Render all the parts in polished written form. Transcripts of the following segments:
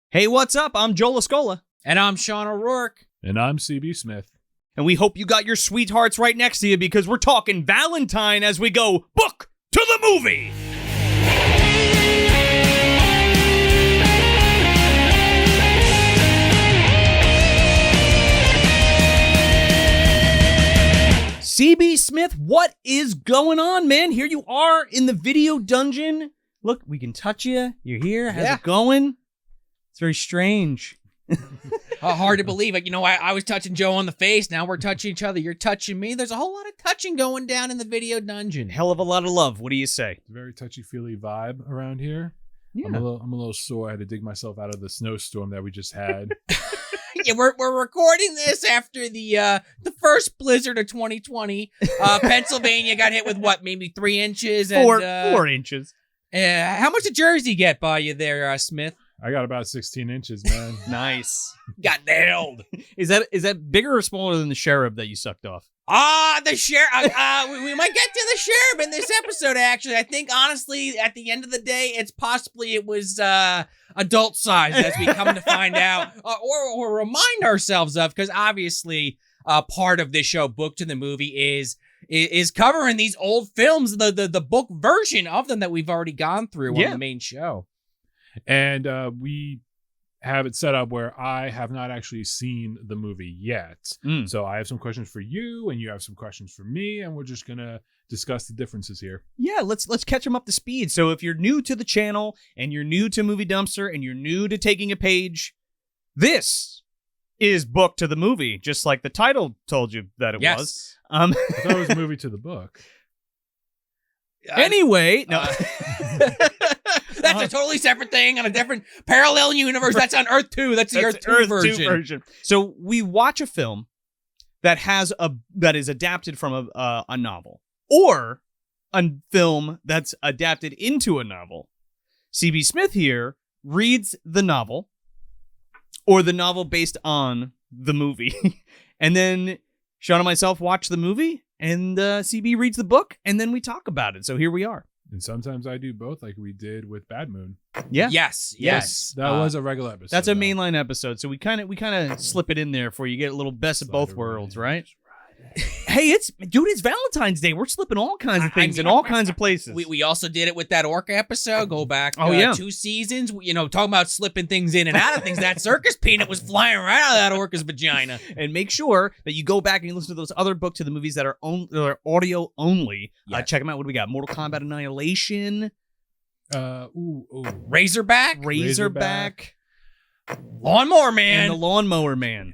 Hey, what's up? I'm Joel Escola. And I'm Sean O'Rourke. And I'm CB Smith. And we hope you got your sweethearts right next to you because we're talking Valentine as we go book to the movie. CB Smith, what is going on, man? Here you are in the video dungeon. Look, we can touch you. You're here. How's it going? It's very strange. Hard to believe. Like, I was touching Joe on the face. Now we're touching each other. You're touching me. There's a whole lot of touching going down in the video dungeon. Hell of a lot of love. What do you say? It's a very touchy-feely vibe around here. Yeah. I'm a little sore. I had to dig myself out of the snowstorm that we just had. Yeah, we're recording this after the first blizzard of 2020. Pennsylvania got hit with what, maybe 3 inches? Four inches. How much did Jersey get by you there, Smith? I got about 16 inches, man. Nice. Got nailed. Is that bigger or smaller than the sheriff that you sucked off? The sheriff. We might get to the sheriff in this episode, actually. I think, honestly, at the end of the day, it was adult size, as we come to find out, or remind ourselves of, because obviously part of this show, Book to the Movie, is covering these old films, the book version of them that we've already gone through on the main show. And we have it set up where I have not actually seen the movie yet. So I have some questions for you, and you have some questions for me, and we're just going to discuss the differences here. Yeah, let's catch them up to speed. So if you're new to the channel, and you're new to Movie Dumpster, and you're new to Taking a Page, this is Book to the Movie, just like the title told you that it was. I thought it was a movie to the book. Anyway, no. That's a totally separate thing on a different parallel universe. That's on Earth 2. That's the Earth 2 version. So we watch a film that is adapted from a novel, or a film that's adapted into a novel. CB Smith here reads the novel, or the novel based on the movie, and then Sean and myself watch the movie, and CB reads the book, and then we talk about it. So here we are. And sometimes I do both, like we did with Bad Moon. Yeah. Yes. That was a regular episode. That's a mainline episode, so we kind of slip it in there for you. Get a little best of both worlds, right? Hey, it's Valentine's Day. We're slipping all kinds of things in all kinds of places. We also did it with that Orca episode. Go back 2 seasons. Talking about slipping things in and out of things. That circus peanut was flying right out of that Orca's vagina. And make sure that you go back and you listen to those other Book to the Movies that are audio only. Yes. Check them out. What do we got? Mortal Kombat Annihilation. Razorback. Lawnmower Man. And the Lawnmower Man.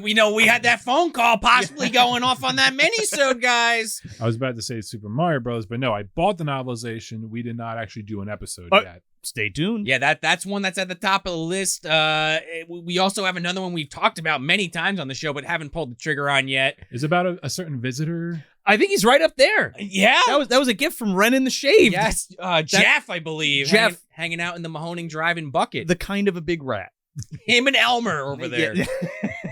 We know we had that phone call possibly going off on that mini-sode, guys. I was about to say Super Mario Bros., but no, I bought the novelization. We did not actually do an episode yet. Stay tuned. Yeah, that's one that's at the top of the list. We also have another one we've talked about many times on the show, but haven't pulled the trigger on yet. It's about a certain visitor. I think he's right up there. Yeah. That was a gift from Ren in the Shave. Yes. Jeff, I believe. Jeff. Hanging out in the Mahoning Drive-In bucket. The kind of a big rat. Him and Elmer over there. Yeah.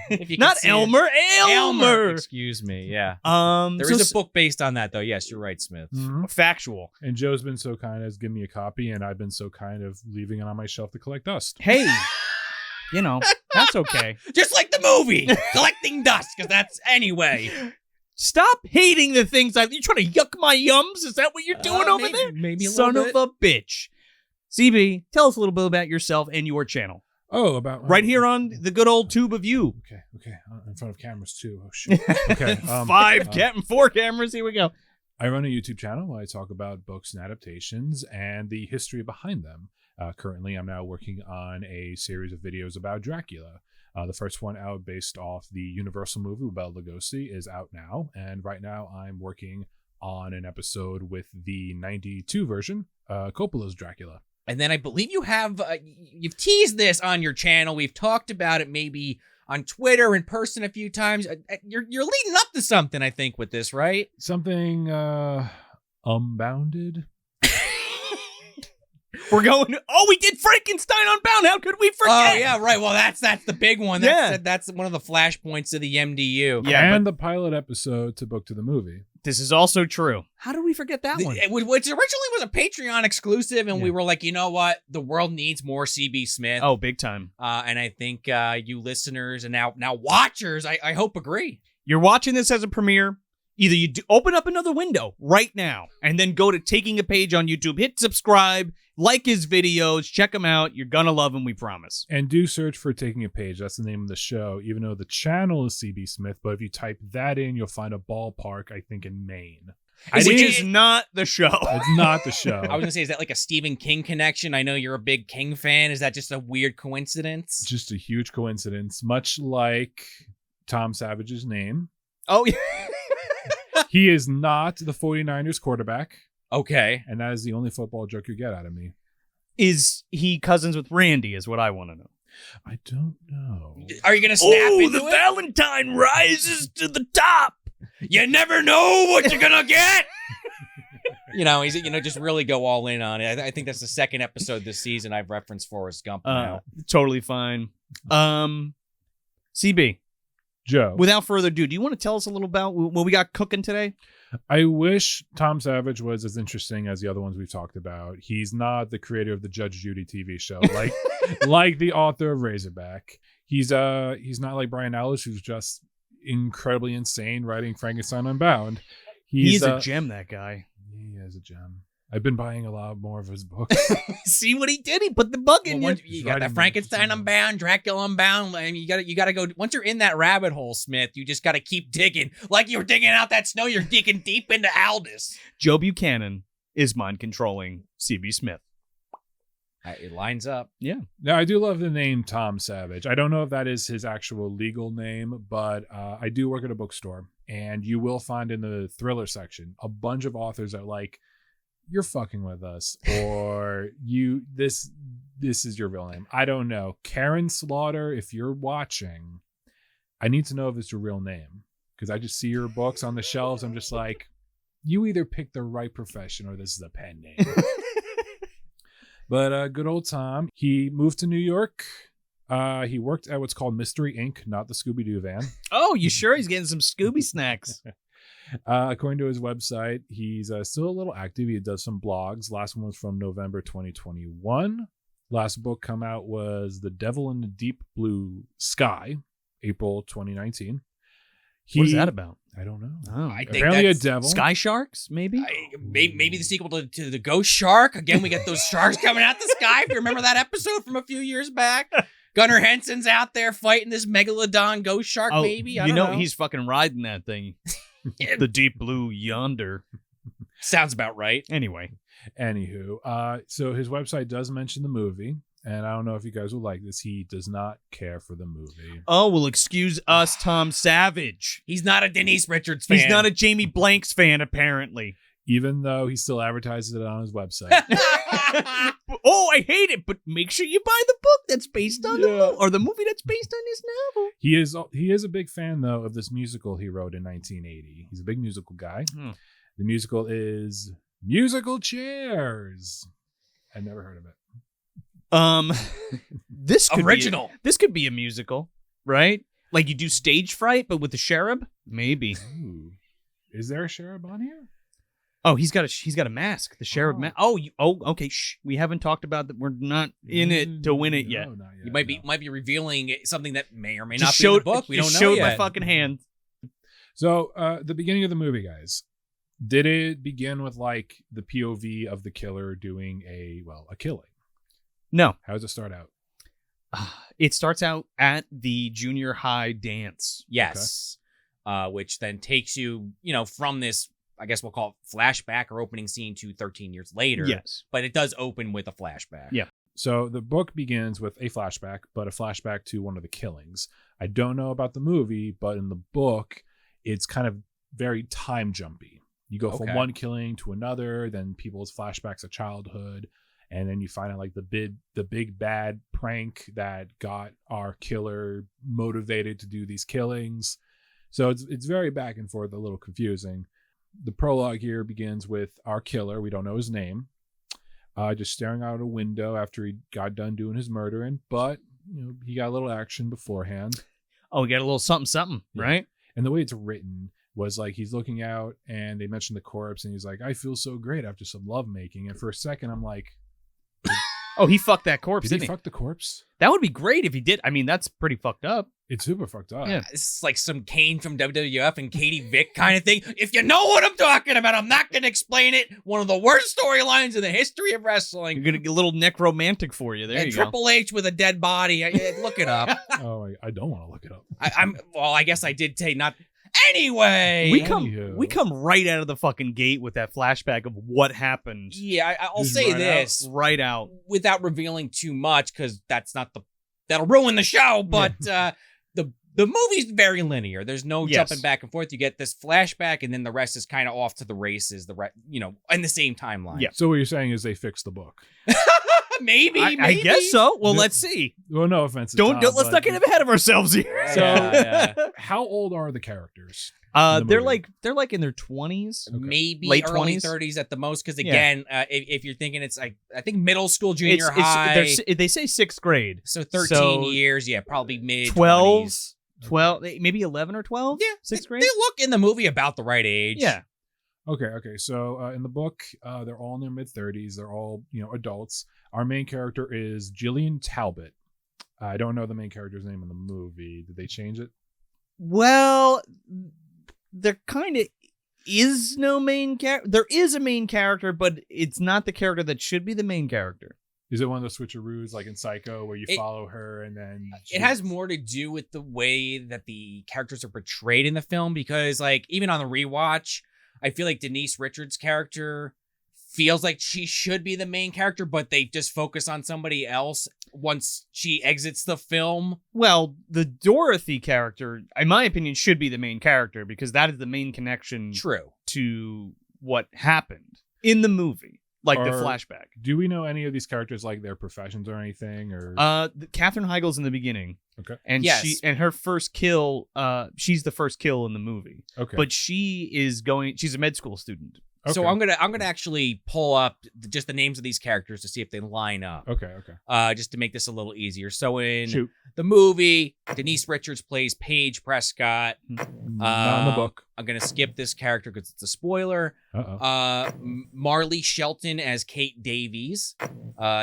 If you Not Elmer, Elmer. Excuse me. Yeah. There is a book based on that, though. Yes, you're right, Smith. Mm-hmm. Factual. And Joe's been so kind as giving me a copy, and I've been so kind of leaving it on my shelf to collect dust. Hey, that's okay. Just like the movie, collecting dust, because that's anyway. Stop hating the things you're trying to yuck my yums. Is that what you're doing over there? Maybe a Son little of a bitch. CB, tell us a little bit about yourself and your channel. Right here on the good old tube of you. Okay. In front of cameras too. Oh shit. Okay. 4 cameras. Here we go. I run a YouTube channel where I talk about books and adaptations and the history behind them. Currently, I'm now working on a series of videos about Dracula. The first one out based off the Universal movie with Bela Lugosi is out now, and right now I'm working on an episode with the 92 version, Coppola's Dracula. And then I believe you have, you've teased this on your channel. We've talked about it maybe on Twitter in person a few times. You're leading up to something, I think, with this, right? Something Unbounded. We're going, we did Frankenstein Unbound. How could we forget? Oh, yeah, right. Well, that's the big one. That's one of the flashpoints of the MDU. Yeah, and the pilot episode to Book to the Movie. This is also true. How did we forget that one? Which originally was a Patreon exclusive, and Yeah. we were like, you know what? The world needs more CB Smith. Oh, big time. And I think you listeners and now watchers, I hope agree. You're watching this as a premiere. Either you open up another window right now and then go to Taking a Page on YouTube, hit subscribe, like his videos, check him out. You're going to love him, we promise. And do search for Taking a Page. That's the name of the show, even though the channel is CB Smith. But if you type that in, you'll find a ballpark, I think, in Maine. Which is not the show. It's not the show. I was going to say, is that like a Stephen King connection? I know you're a big King fan. Is that just a weird coincidence? Just a huge coincidence, much like Tom Savage's name. Oh, yeah. He is not the 49ers quarterback, Okay. and that is the only football joke you get out of me. Is he cousins with Randy is what I want to know. I don't know. Are you going to snap into it? Valentine rises to the top. You never know what you're going to get. He's just really go all in on it. I think that's the second episode this season I've referenced Forrest Gump now. Totally fine. CB, Joe, without further ado, do you want to tell us a little about what we got cooking today? I wish Tom Savage was as interesting as the other ones we've talked about. He's not the creator of the Judge Judy TV show, like the author of Razorback. He's not like Brian Ellis, who's just incredibly insane writing Frankenstein Unbound. He's a gem, that guy. He is a gem. I've been buying a lot more of his books. See what he did? He put the bug in you. You got that Frankenstein Unbound, Dracula Unbound. I mean, you gotta go. Once you're in that rabbit hole, Smith, you just gotta keep digging. Like you were digging out that snow, you're digging deep into Aldous. Joe Buchanan is mind controlling CB Smith. It lines up. Yeah. Now, I do love the name Tom Savage. I don't know if that is his actual legal name, but I do work at a bookstore, and you will find in the thriller section a bunch of authors that like, you're fucking with us, or this is your real name. I don't know. Karen Slaughter, if you're watching, I need to know if it's your real name, because I just see your books on the shelves. I'm just like, you either picked the right profession or this is a pen name. But good old Tom, he moved to New York. He worked at what's called Mystery Inc., not the Scooby-Doo van. Oh, you sure? He's getting some Scooby snacks. According to his website, he's still a little active. He does some blogs. Last one was from November 2021. Last book come out was The Devil in the Deep Blue Sky, April 2019. What is that about? I don't know. Oh, I think Apparently a that's devil. Sky Sharks, maybe? maybe the sequel to the Ghost Shark. Again, we get those sharks coming out the sky. If you remember that episode from a few years back, Gunnar Henson's out there fighting this megalodon ghost shark. Maybe I don't know. He's fucking riding that thing. The deep blue yonder. Sounds about right. Anyway. Anywho, so his website does mention the movie, and I don't know if you guys will like this. He does not care for the movie. Oh, well, excuse us, Tom Savage. He's not a Denise Richards fan. He's not a Jamie Blanks fan, apparently. Even though he still advertises it on his website. Oh, I hate it, but make sure you buy the book that's based on the movie, or the movie that's based on his novel. He is a big fan, though, of this musical he wrote in 1980. He's a big musical guy. The musical is Musical Chairs. I've never heard of it. This could original. This could be a musical, right? Like you do Stage Fright, but with the cherub? Maybe. Ooh. Is there a cherub on here? Oh, he's got a mask. The cherub mask. Oh, okay. Shh. We haven't talked about that. We're not in it to win it yet. No, not yet. You might be revealing something that may or may Just not be in the book. We don't know showed yet. my fucking hand. So, the beginning of the movie, guys. Did it begin with like the POV of the killer doing a killing? No. How does it start out? It starts out at the junior high dance. Yes. Okay. Which then takes you, from this, I guess we'll call it flashback or opening scene to 13 years later. Yes. But it does open with a flashback. Yeah. So the book begins with a flashback, but a flashback to one of the killings. I don't know about the movie, but in the book, it's kind of very time jumpy. You go from one killing to another, then people's flashbacks of childhood, and then you find out like the big bad prank that got our killer motivated to do these killings. So it's very back and forth, a little confusing. The prologue here begins with our killer, we don't know his name, just staring out a window after he got done doing his murdering, but he got a little action beforehand. Oh, we got a little something, Yeah. right? And the way it's written, was like he's looking out and they mentioned the corpse and he's like, I feel so great after some lovemaking. And for a second, I'm like, Oh, he fucked that corpse, did didn't he fuck the corpse? That would be great if he did. I mean, that's pretty fucked up. It's super fucked up. Yeah. This is like some Kane from WWF and Katie Vick kind of thing. If you know what I'm talking about, I'm not going to explain it. One of the worst storylines in the history of wrestling. You're gonna get a little necromantic for you. There And you go. Triple H with a dead body. Look it up. Oh, I don't want to look it up. Well, I guess I did say not. Anyway, We come right out of the fucking gate with that flashback of what happened. yeah, I'll Just say right this Right out. without revealing too much because that'll ruin the show. But the movie's very linear. There's no Yes. jumping back and forth. You get this flashback, and then the rest is kind of off to the races. In the same timeline. Yeah. So what you're saying is they fixed the book. maybe. I guess so. Well, No- let's see. Well, no offense. to Don't Tom, let's but- not get ahead of ourselves here. So- Yeah. How old are the characters? in the They're movie? like in their 20s. Okay. Maybe Late early 20s? 30s at the most. Because Yeah. again, if you're thinking it's like I think middle school, junior high, They say 6th grade. so 13 so years. Yeah, probably mid 12, 20s. 12, maybe 11 or 12. Yeah, 6th grade. They look in the movie about the right age. Yeah. Okay. So in the book, they're all in their mid 30s. They're all adults. Our main character is Jillian Talbot. I don't know the main character's name in the movie. Did they change it? Well, there kind of is no main character. There is a main character, but it's not the character that should be the main character. Is it one of those switcheroos like in Psycho where you It- follow her and then It has more to do with the way that the characters are portrayed in the film because, like, even on the rewatch, I feel like Denise Richards' character feels like she should be the main character, but they just focus on somebody else once she exits the film. Well, the Dorothy character, in my opinion, should be the main character because that is the main connection True. to what happened in the movie, like the Or- flashback. Do we know any of these characters, like their professions or anything? Or Katherine Heigl's in the beginning. Okay. And Yes. her first kill, she's the first kill in the movie. Okay. But she's a med school student. So Okay. I'm gonna actually pull up just the names of these characters to see if they line up. Okay. Just to make this a little easier. So in Shoot. the movie, Denise Richards plays Paige Prescott. Not in the book. I'm gonna skip this character because it's a spoiler. Uh-oh. Marley Shelton as Kate Davies,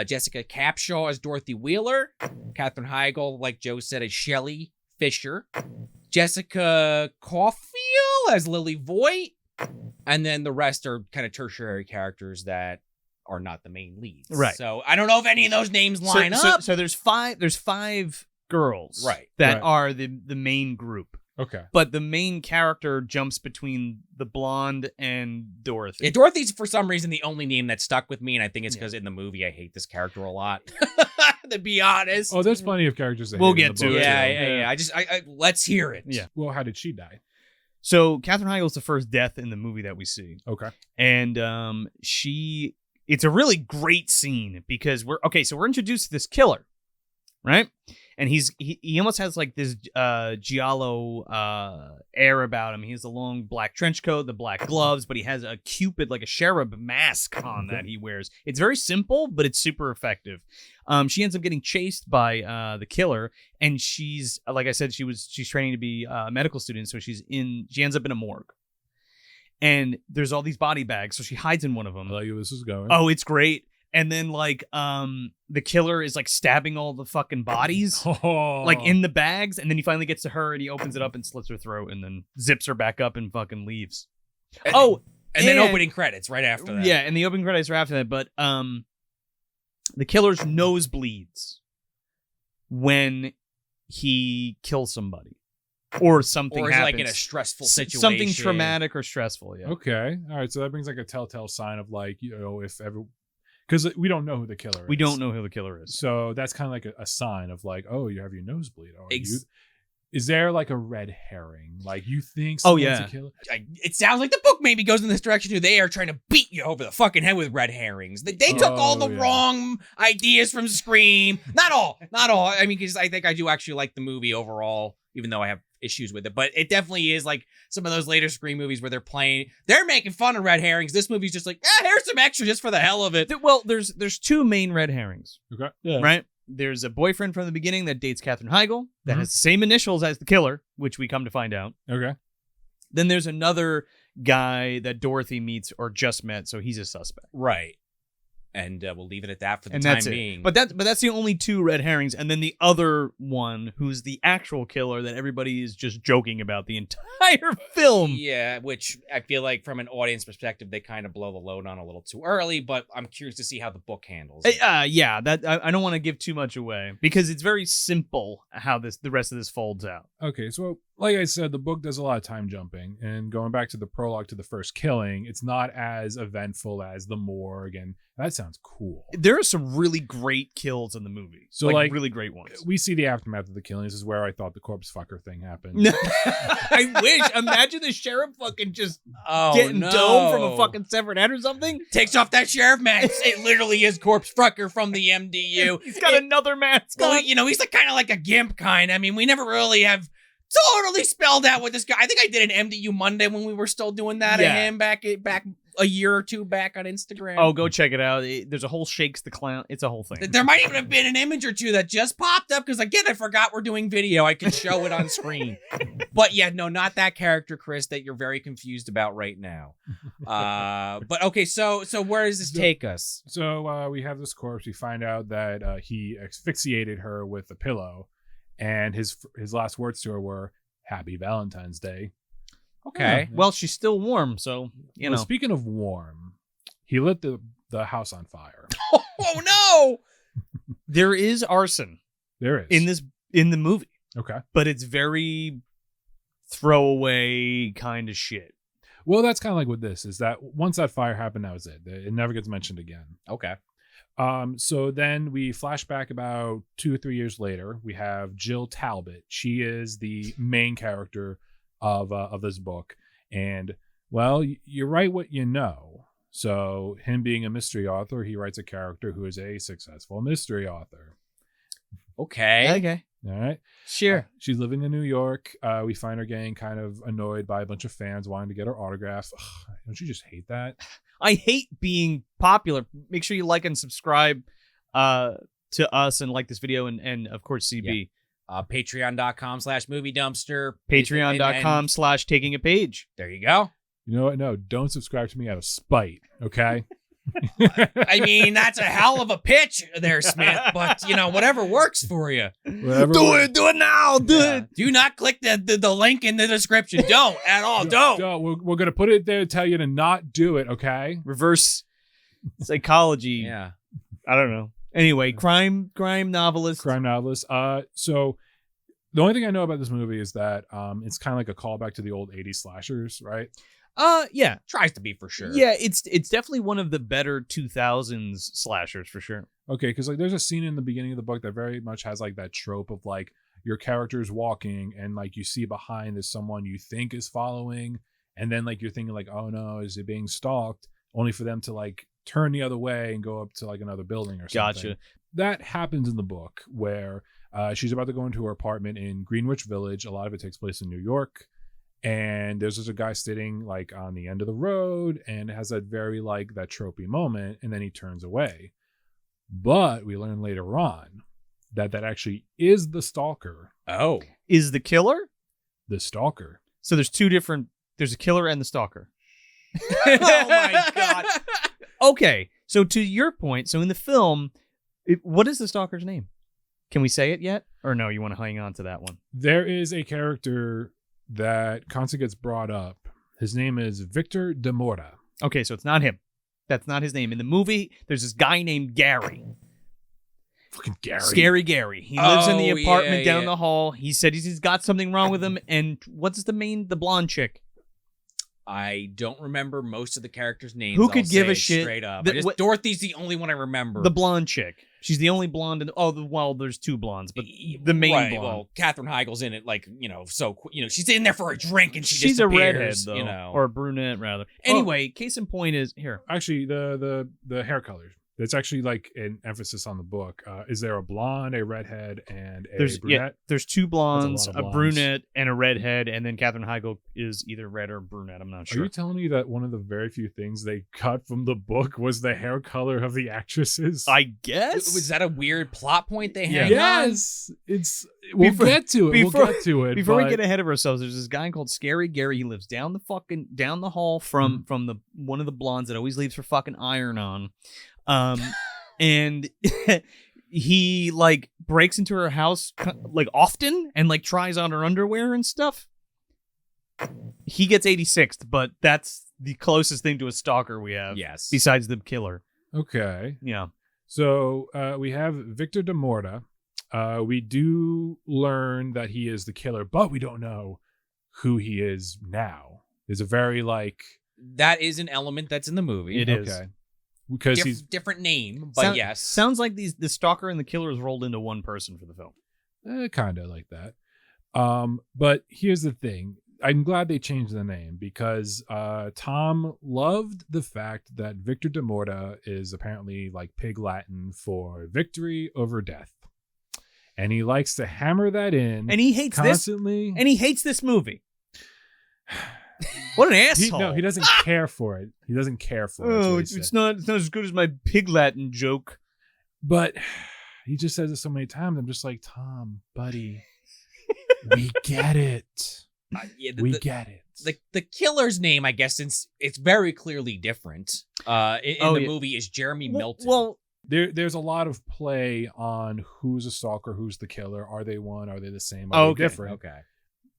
Jessica Capshaw as Dorothy Wheeler, Katherine Heigl, like Joe said, as Shelley Fisher, Jessica Caulfield as Lily Voigt, and then the rest are kind of tertiary characters that are not the main leads. Right. So I don't know if any of those names line up. So there's five girls Right. that Right. are the main group. Okay. But the main character jumps between the blonde and Dorothy. Yeah, Dorothy's for some reason the only name that stuck with me, and I think it's Yeah. because in the movie I hate this character a lot. To be honest. Oh, there's plenty of characters that We'll hate in get the to book, it. Yeah. too. I let's hear it. Yeah. Well, how did she die? So Katherine Heigl's the first death in the movie that we see. Okay. And it's a really great scene because we're introduced to this killer, right? And he almost has like this giallo air about him. He has the long black trench coat, the black gloves, but he has a Cupid, like a cherub mask on that he wears. It's very simple, but it's super effective. She ends up getting chased by the killer, and she's, like I said, she's training to be a medical student, so she ends up in a morgue. And there's all these body bags, so she hides in one of them. I like where this is going. Oh, it's great. And then like the killer is like stabbing all the fucking bodies like in the bags, and then he finally gets to her and he opens it up and slits her throat and then zips her back up and fucking leaves. And, And then opening credits right after that. Yeah, and the opening credits are after that, but the killer's nose bleeds when he kills somebody. Or something or is happens. like in a stressful situation. Something traumatic or stressful, yeah. Okay. All right. So that brings like a telltale sign of like, if ever, because we don't know who the killer is. We don't know who the killer is. So that's kind of like a sign of like, oh, you have your nosebleed. Or Ex- is there like a red herring? Like you think Oh, someone's yeah. a killer? It sounds like the book maybe goes in this direction too. They are trying to beat you over the fucking head with red herrings. They took all the yeah. wrong ideas from Scream. Not all. I mean, because I think I do actually like the movie overall, even though I have issues with it. But it definitely is like some of those later Scream movies where they're making fun of red herrings. This movie's just like, here's some extra just for the hell of it. Well, there's two main red herrings. Okay. Yeah. Right? There's a boyfriend from the beginning that dates Katherine Heigl that Mhm. has the same initials as the killer, which we come to find out. Okay. Then there's another guy that Dorothy meets or just met, so he's a suspect. Right. And we'll leave it at that for the And time that's being. it. But that's the only two red herrings. And then the other one, who's the actual killer that everybody is just joking about the entire film. Yeah, which I feel like from an audience perspective, they kind of blow the load on a little too early, but I'm curious to see how the book handles it. Yeah, that I don't want to give too much away because it's very simple how the rest of this folds out. Okay, so like I said, the book does a lot of time jumping, and going back to the prologue to the first killing, it's not as eventful as the morgue, and that sounds cool. There are some really great kills in the movie. So, like really great ones. We see the aftermath of the killing. This is where I thought the corpse fucker thing happened. I wish. Imagine the sheriff fucking just Oh, getting no. domed from a fucking severed head or something. Takes off that sheriff mask. It literally is Corpse Fucker from the MDU. He's got another mask Well, on. he's like kind of like a gimp kind. I mean, we never really have totally spelled out what this guy. I think I did an MDU Monday when we were still doing that Yeah. of him back a year or two back on Instagram. Oh, go check it out. There's a whole Shakes the Clown. It's a whole thing. There might even have been an image or two that just popped up because again, I forgot we're doing video. I can show it on screen. But yeah, no, not that character, Chris, that you're very confused about right now. But okay, so where does this take us? So we have this corpse. We find out that he asphyxiated her with a pillow, and his last words to her were "Happy Valentine's Day." Okay. Well, she's still warm, so Well, speaking of warm, he lit the house on fire. Oh no! There is arson There is in the movie, Okay. but it's very throwaway kind of shit. Well, that's kind of like with this is that once that fire happened, that was it. It never gets mentioned again. Okay. So then we flash back about 2 or 3 years later. We have Jill Talbot. She is the main character of this book. And, well, you write what you know. So him being a mystery author, he writes a character who is a successful mystery author. Okay. All right. Sure. She's living in New York. We find her getting kind of annoyed by a bunch of fans wanting to get her autograph. Ugh, don't you just hate that? I hate being popular. Make sure you like and subscribe to us and like this video and of course CB. Patreon.com/movie dumpster. Patreon.com/taking a page. There you go. You know what? No, don't subscribe to me out of spite, okay? I mean, that's a hell of a pitch there, Smith, but, whatever works for you. Whatever Do it now. Do it. Do not click the link in the description. Don't at all. Don't. No, we're going to put it there to tell you to not do it, okay? Reverse psychology. Yeah. I don't know. Anyway, crime novelist. Crime novelist. So the only thing I know about this movie is that it's kind of like a callback to the old 80s slashers, right? Yeah. Tries to be for sure. Yeah, it's definitely one of the better 2000s slashers for sure. Okay, because like there's a scene in the beginning of the book that very much has like that trope of like your character's walking and like you see behind is someone you think is following, and then like you're thinking like, oh no, is it being stalked? Only for them to like turn the other way and go up to like another building or something. Gotcha. That happens in the book where she's about to go into her apartment in Greenwich Village. A lot of it takes place in New York. And there's just a guy sitting like on the end of the road and has that very like that tropey moment, and then he turns away. But we learn later on that actually is the stalker. Oh. Is the killer? The stalker. So there's there's a killer and the stalker. Oh my God. Okay, so to your point, so in the film, what is the stalker's name? Can we say it yet? Or no, you want to hang on to that one? There is a character that constantly gets brought up. His name is Victor de Mora. Okay, so it's not him. That's not his name. In the movie, there's this guy named Gary. Fucking Gary. Scary Gary. He lives in the Oh, apartment yeah, down yeah. the hall. He said he's got something wrong with him. And what's the blonde chick? I don't remember most of the characters' names. Who could I'll give say a shit? Straight up. The- Dorothy's the only one I remember. The blonde chick. She's the only blonde. Well, there's two blondes, but the main right, blonde. Well, Katherine Heigl's in it, like, she's in there for a drink and She's a redhead, disappears, though. Or a brunette, rather. Oh. Anyway, case in point is, here. Actually, the hair color. There's actually like an emphasis on the book. Is there a blonde, a redhead, and a There's brunette? there's two blondes, That's a blondes. brunette, and a redhead, and then Katherine Heigl is either red or brunette. I'm not Are sure. you telling me that one of the very few things they cut from the book was the hair color of the actresses? I guess. Was that a weird plot point they Yeah. had? Yes, we'll get to it. We'll get to it. Before but we get ahead of ourselves, there's this guy called Scary Gary. He lives down the hall from the one of the blondes that always leaves her fucking iron on. And he like breaks into her house like often and like tries on her underwear and stuff. He gets 86th, but that's the closest thing to a stalker we have. Yes. Besides the killer. Okay. Yeah. So we have Victor de Morta. We do learn that he is the killer, but we don't know who he is now. There's a very like That is an element that's in the movie. It is. okay. Because he's Different name, but yes. Sounds like the stalker and the killer is rolled into one person for the film. kind of like that. But here's the thing. I'm glad they changed the name because Tom loved the fact that Victor de Morta is apparently like Pig Latin for victory over death. And he likes to hammer that in And he hates constantly. this. And he hates this movie. What an asshole. He doesn't care for it. He doesn't care for it. that's Oh, what he it's said. not as good as my Pig Latin joke. But he just says it so many times. I'm just like, Tom, buddy, we get it. Yeah, We get it. the killer's name, I guess, since it's very clearly different in the movie, is Jeremy Milton. Well, There's a lot of play on who's a stalker, who's the killer. Are they one? Are they the same? Are they different? Okay.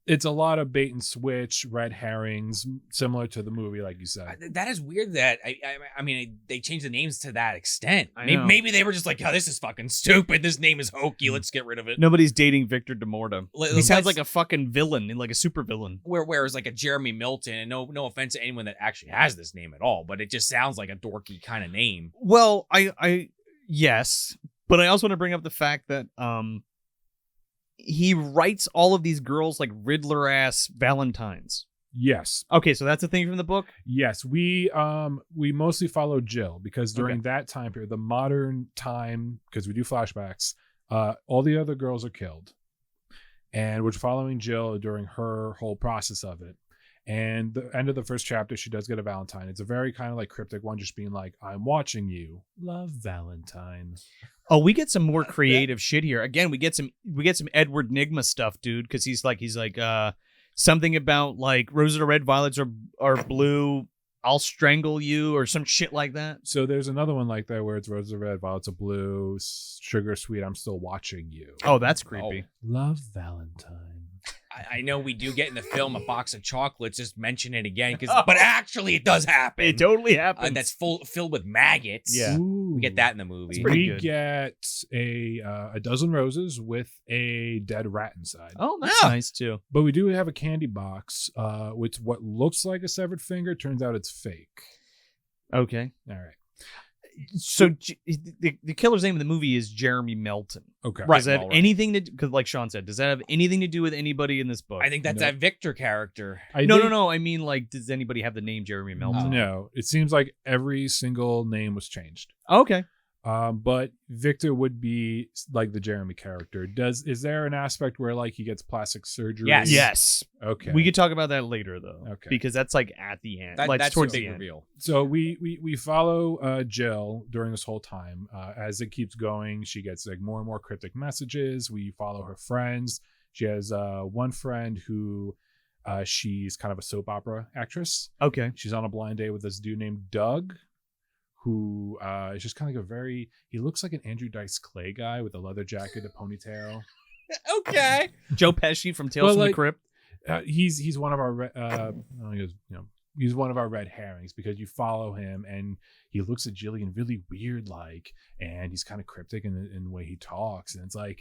It's a lot of bait and switch, red herrings, similar to the movie, like you said. That is weird that, I mean, they changed the names to that extent. I know. Maybe they were just like, oh, this is fucking stupid. This name is hokey. Let's get rid of it. nobody's dating Victor de Morta. He Let's- sounds like a fucking villain, like a super villain. Whereas like a Jeremy Milton, and no offense to anyone that actually has this name at all, but it just sounds like a dorky kind of name. Well, I yes, but I also want to bring up the fact that he writes all of these girls like Riddler ass Valentines. Yes. Okay, so that's a thing from the book. Yes, we mostly follow Jill because during that time period, the modern time, because we do flashbacks, all the other girls are killed, and we're following Jill during her whole process of it. And the end of the first chapter, she does get a Valentine. It's a very kind of like cryptic one, just being like, "I'm watching you, love Valentine." Oh, we get some more creative shit here. Again, we get some Edward Nygma stuff, dude, because he's like something about like roses are red, violets are blue. I'll strangle you or some shit like that. So there's another one like that where it's roses are red, violets are blue, sugar sweet. I'm still watching you. Oh, that's creepy. Love Valentine. I know we do get in the film a box of chocolates. Just mention it again, but actually it does happen. It totally happens. That's filled with maggots. Yeah. Ooh. We get that in the movie. pretty We good. get a dozen roses with a dead rat inside. Oh, that's Yeah. nice too. But we do have a candy box with what looks like a severed finger. Turns out it's fake. Okay. All right. So the killer's name in the movie is Jeremy Melton. Okay. Does that have All right. anything to? Because like Sean said, does that have anything to do with anybody in this book? I think that's No. that Victor character. No. I mean, like, does anybody have the name Jeremy Melton? No. It seems like every single name was changed. Okay. But Victor would be like the Jeremy character. Is there an aspect where like he gets plastic surgery? Yes. Yes. Okay. We could talk about that later, though. Okay. Because that's like at the end. Like That's towards the the big end. reveal. So we follow Jill during this whole time. As it keeps going, she gets like more and more cryptic messages. We follow her friends. She has one friend who she's kind of a soap opera actress. Okay. She's on a blind date with this dude named Doug, who is just kind of like he looks like an Andrew Dice Clay guy with a leather jacket, a ponytail. Okay. Joe Pesci from Tales Well, from like- the Crypt. He's one of our he's one of our red herrings because you follow him and he looks at Jillian really weird like, and he's kind of cryptic in the way he talks, and it's like,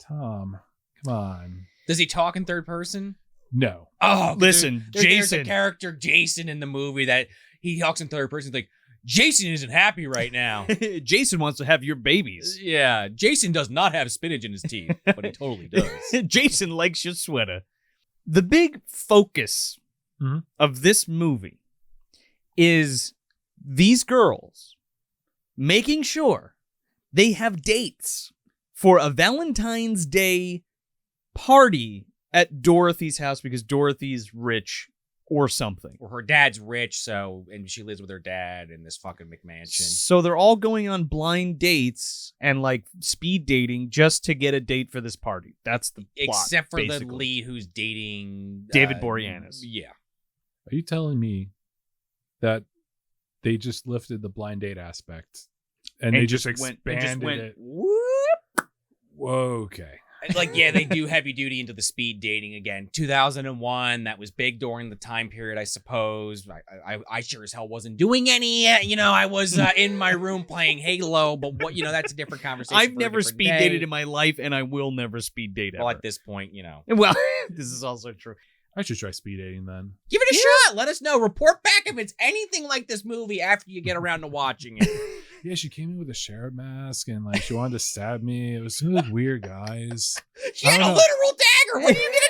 Tom, come on. Does he talk in third person? No. Oh, Listen, there's Jason. a character, Jason, in the movie that he talks in third person. He's like, Jason isn't happy right now. Jason wants to have your babies. Yeah, Jason does not have spinach in his teeth, but he totally does. Jason likes your sweater. The big focus Mhm. of this movie is these girls making sure they have dates for a Valentine's Day party at Dorothy's house because Dorothy's rich or something. Or her dad's rich, and she lives with her dad in this fucking McMansion. So they're all going on blind dates and like speed dating just to get a date for this party. That's the plot, except for basically. the lead who's dating David Boreanaz. Yeah. Are you telling me that they just lifted the blind date aspect and they just expanded it? Whoop. Whoa, okay. Like, yeah, they do heavy duty into the speed dating again. 2001, that was big during the time period, I suppose. I sure as hell wasn't doing any. I was in my room playing Halo, but that's a different conversation. I've never speed dated in my life, and I will never speed date ever. Well, at this point, Well, this is also true. I should try speed dating then. Give it a shot. Let us know. Report back if it's anything like this movie after you get around to watching it. Yeah, she came in with a sheriff mask and like she wanted to stab me. It was really weird, guys. She had a literal dagger. Where do you get a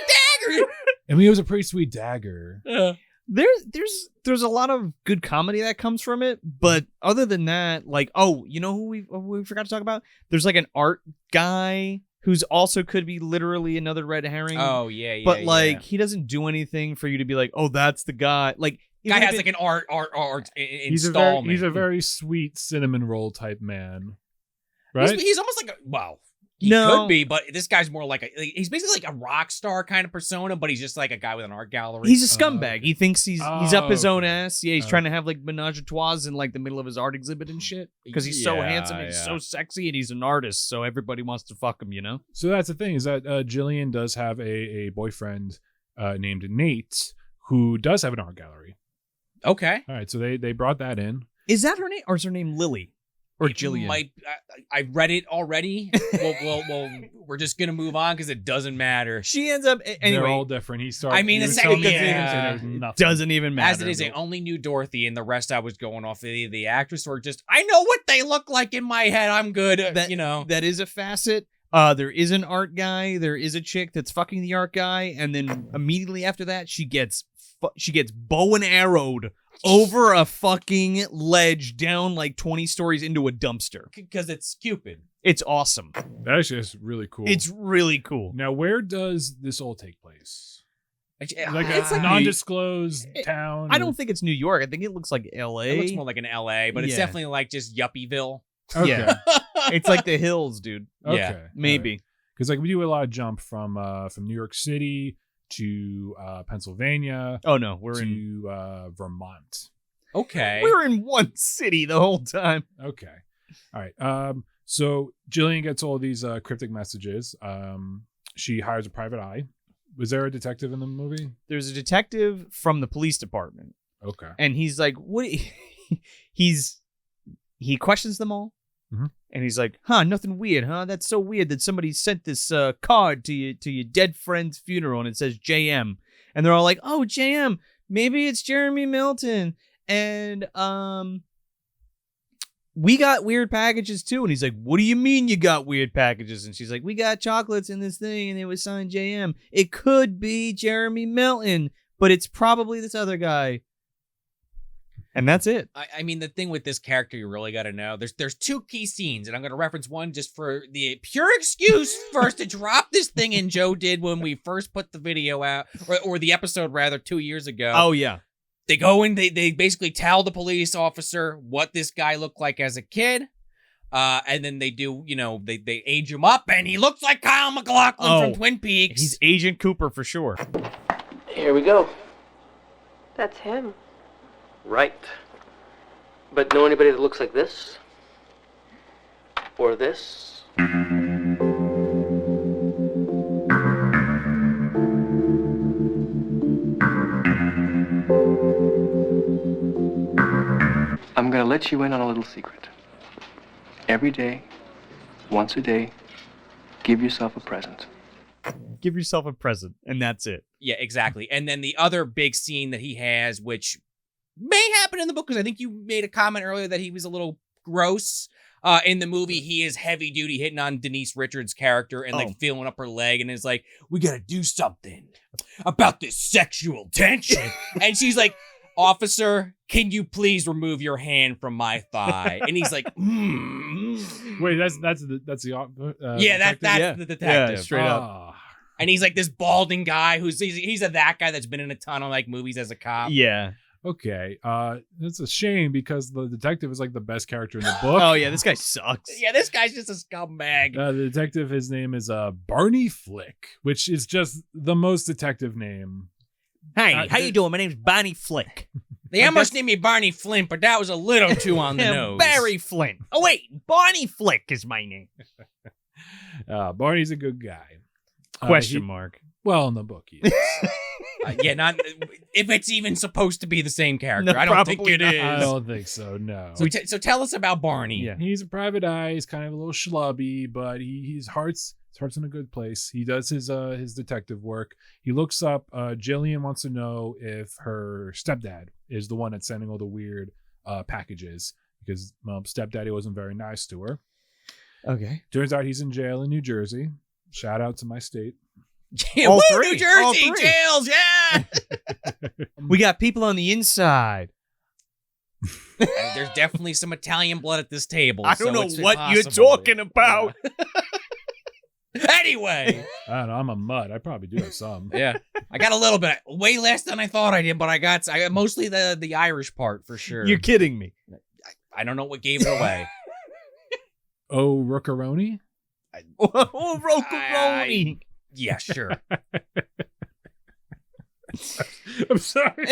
dagger? I mean, it was a pretty sweet dagger. There's a lot of good comedy that comes from it, but other than that, like, you know who we forgot to talk about? There's like an art guy who's also could be literally another red herring. Oh yeah, yeah. But like he doesn't do anything for you to be like, oh, that's the guy. Like guy has like an art installment. He's a very sweet cinnamon roll type man, right? He's almost like he could be, but this guy's more like he's basically like a rock star kind of persona, but he's just like a guy with an art gallery. He's a scumbag. He thinks he's up his own ass. Yeah, he's trying to have like menage a trois in like the middle of his art exhibit and shit because he's so handsome and he's so sexy and he's an artist, so everybody wants to fuck him, So that's the thing is that Jillian does have a boyfriend named Nate who does have an art gallery. Okay. All right, so they brought that in. Is that her name, or is her name Lily? Or Jillian? I read it already. We're just gonna move on because it doesn't matter. She ends up anyway. They're all different. He starts. I mean, it doesn't even matter. As it is, I only knew Dorothy, and the rest I was going off the actress or just I know what they look like in my head. I'm good. That is a facet. There is an art guy. There is a chick that's fucking the art guy, and then immediately after that, she gets bow and arrowed over a fucking ledge down like 20 stories into a dumpster. Because it's Cupid. It's awesome. That actually is really cool. It's really cool. Now, where does this all take place? Like it's a non-disclosed town? I don't think it's New York. I think it looks like L.A. It looks more like an L.A., but it's definitely like just Yuppieville. Okay. Yeah. It's like the hills, dude. Okay. Yeah, maybe. Because like we do a lot of jump from New York City to Pennsylvania. Oh no, we're to Vermont. Okay. We're in one city the whole time. Okay. All right. So Jillian gets all these cryptic messages. She hires a private eye. Was there a detective in the movie? There's a detective from the police department. Okay. And he's like, what? He questions them all. Mm-hmm. And he's like, nothing weird, huh? That's so weird that somebody sent this card to your dead friend's funeral and it says JM. And they're all like, oh, JM, maybe it's Jeremy Milton. And we got weird packages too. And he's like, what do you mean you got weird packages? And she's like, we got chocolates in this thing and it was signed JM. It could be Jeremy Milton, but it's probably this other guy. And that's it. I mean, the thing with this character, you really got to know. There's two key scenes, and I'm going to reference one just for the pure excuse first to drop this thing in Joe did when we first put the video out, or the episode rather, 2 years ago. Oh, yeah. They go in, they basically tell the police officer what this guy looked like as a kid. And then they do, they age him up, and he looks like Kyle MacLachlan from Twin Peaks. He's Agent Cooper for sure. Here we go. That's him. Right. But know anybody that looks like this? Or this? I'm gonna let you in on a little secret. Every day, once a day, give yourself a present. Give yourself a present, and that's it. Yeah, exactly. And then the other big scene that he has, which may happen in the book, because I think you made a comment earlier that he was a little gross. In the movie, he is heavy duty hitting on Denise Richards' character and like feeling up her leg and is like, we gotta do something about this sexual tension. And she's like, officer, can you please remove your hand from my thigh? And he's like, Wait, that's the that's detective? the detective. Yeah, straight up. Ah. And he's like this balding guy he's that guy that's been in a ton of like movies as a cop. Yeah. Okay, it's a shame because the detective is like the best character in the book. Oh yeah, this guy sucks. Yeah, this guy's just a scumbag. The detective, his name is Barney Flick, which is just the most detective name. Hey, how you doing? My name's Bonnie Flick. They almost named me Barney Flint, but that was a little too on the nose. Barry Flint. Oh wait, Barney Flick is my name. Barney's a good guy. Question mark. Well, in the book, he is. Yeah, not if it's even supposed to be the same character. No, I don't think probably it not. is. I don't think so. No. So tell us about Barney. Yeah. He's a private eye. He's kind of a little schlubby, but his heart's in a good place. He does his detective work. He looks up. Jillian wants to know if her stepdad is the one that's sending all the weird packages because stepdaddy wasn't very nice to her. Okay. Turns out he's in jail in New Jersey. Shout out to my state. Yeah, All woo, three. New Jersey All three. jails, yeah. We got people on the inside. And there's definitely some Italian blood at this table. I so don't know it's what you're possible. talking about. Anyway, I don't know. I'm a mutt. I probably do have some. yeah, I got a little bit, way less than I thought I did, but I got mostly the Irish part for sure. You're kidding me. I don't know what gave it away. Oh, Rookaroni? Oh, Rocaroni. Yeah, sure. I'm sorry.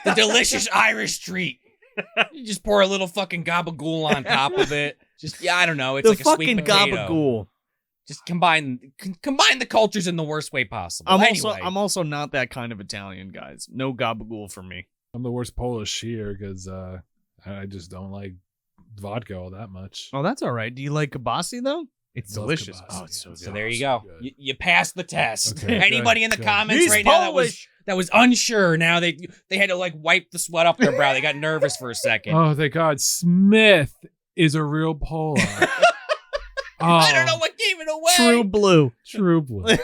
The delicious Irish treat. You just pour a little fucking gabagool on top of it. Just I don't know. It's The like a sweet fucking potato. gabagool. Just combine the cultures in the worst way possible. I'm also not that kind of Italian, guys. No gabagool for me. I'm the worst Polish here because I just don't like vodka all that much. Oh, that's all right. Do you like kibasi though? It's Love delicious. kielbasa. Oh, it's so Yeah. good. So there you so go. good. You passed the test. Okay, Anybody in the good. comments He's right now Polish. that was unsure, now they had to like wipe the sweat off their brow. They got nervous for a second. Oh, thank God. Smith is a real Polak. I don't know what gave it away. True blue. True blue.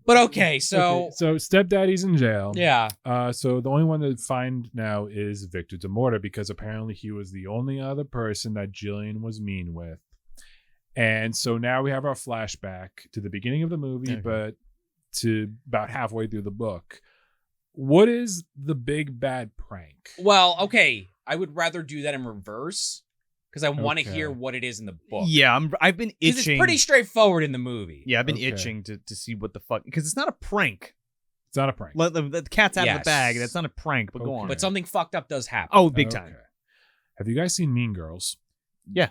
But okay, so Okay, so stepdaddy's in jail. yeah. So the only one to find now is Victor DeMorta because apparently he was the only other person that Jillian was mean with. And so now we have our flashback to the beginning of the movie, Okay. but to about halfway through the book. What is the big bad prank? Well, okay. I would rather do that in reverse because I want to Okay. hear what it is in the book. Yeah, I've been 'Cause itching. it's pretty straightforward in the movie. Yeah, I've been Okay. itching to see what the fuck because it's not a prank. It's not a prank. The cat's out of Yes. the bag. That's not a prank. But go Okay. on. But something fucked up does happen. Oh, big Okay. time. Have you guys seen Mean Girls? Yeah.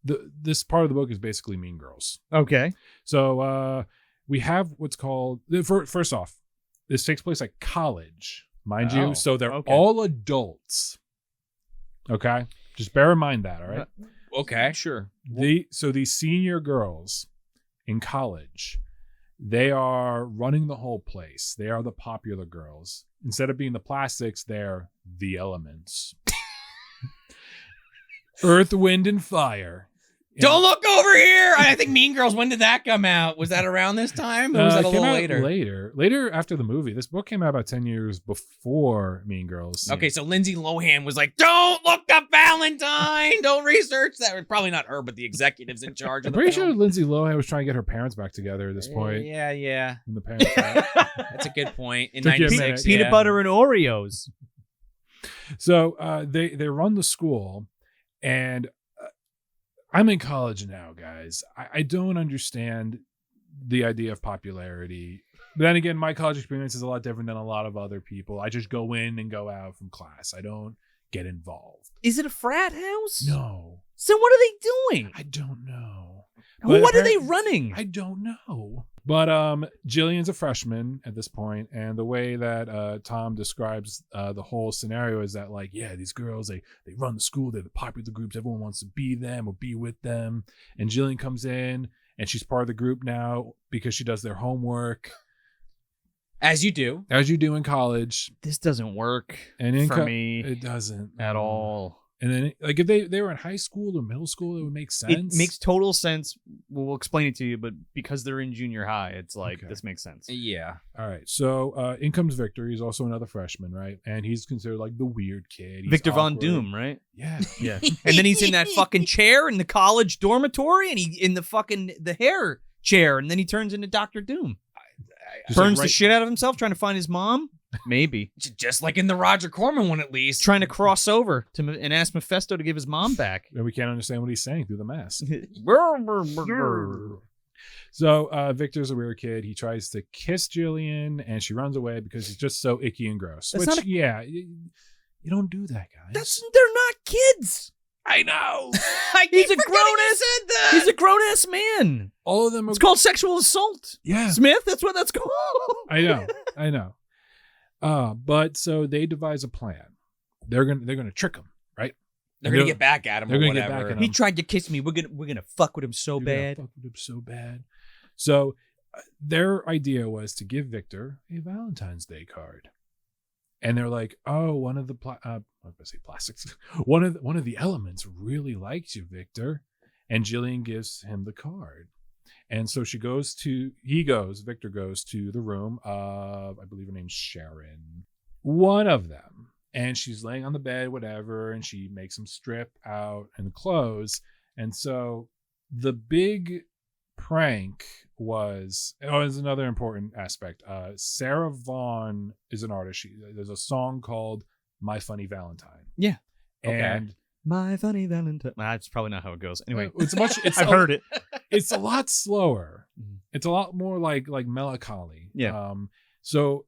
This part of the book is basically Mean Girls. Okay. So we have what's called first off, this takes place at college, mind Oh, you. So they're okay. all adults. Okay, just bear in mind that. All right. Okay. Sure. These senior girls in college, they are running the whole place. They are the popular girls. Instead of being the plastics, they're the elements. Earth, wind, and fire. Don't look over here. I think Mean Girls. When did that come out? Was that around this time, or was that a It came little out later? Later after the movie. This book came out about 10 years before Mean Girls. Okay, so Lindsay Lohan was like, "Don't look up Valentine. Don't research that." Probably not her, but the executives in charge I'm of the pretty film. sure Lindsay Lohan was trying to get her parents back together at this point. Yeah. And the parents That's a good point. In Took you a '96, minute. Peanut butter and Oreos. So they run the school, and I'm in college now, guys. I don't understand the idea of popularity. But then again, my college experience is a lot different than a lot of other people. I just go in and go out from class. I don't get involved. Is it a frat house? No, So what are they doing? I don't know. But What are they apparently- running? I don't know. But Jillian's a freshman at this point, and the way that Tom describes the whole scenario is that, like, yeah, these girls, they run the school, they're the popular groups, everyone wants to be them or be with them. And Jillian comes in, and she's part of the group now because she does their homework, as you do. as you do in college. This doesn't work And in for me it doesn't at all. And then, like, if they were in high school or middle school, it would make sense. It makes total sense. We'll explain it to you, but because they're in junior high, it's like, Okay. this makes sense. Yeah. All right. So in comes Victor. He's also another freshman, right? And he's considered like the weird kid. He's Victor Von awkward. Doom, right? Yeah. Yeah. And then he's in that fucking chair in the college dormitory, and he in the hair chair, and then he turns into Dr. Doom. Just Burns like the shit out of himself trying to find his mom. Maybe. Just like in the Roger Corman one, at least. Trying to cross over and ask Mephisto to give his mom back. And we can't understand what he's saying through the mask. So Victor's a weird kid. He tries to kiss Jillian, and she runs away because he's just so icky and gross. That's Which, not you don't do that, guys. They're not kids. I know. He's a grown ass man. All of them are. It's called sexual assault. Yeah. Smith, that's what that's called. I know. But so they devise a plan. They're gonna trick him, right? They're gonna get back at him. They're or gonna get whatever. back at He him. tried to kiss me. We're gonna fuck with him so They're gonna bad. fuck with him so bad. So their idea was to give Victor a Valentine's Day card, and they're like, "Oh, one of the I'm gonna say plastics. One of the elements really likes you, Victor," and Jillian gives him the card. And so Victor goes to the room of, I believe her name's Sharon, one of them. And she's laying on the bed, whatever, and she makes him strip out and clothes. And so the big prank was another important aspect. Sarah Vaughan is an artist. There's a song called My Funny Valentine. Yeah. And My Funny Valentine. That's probably not how it goes. Anyway, I've heard it. It's a lot slower. Mhm. It's a lot more like melancholy. Yeah. So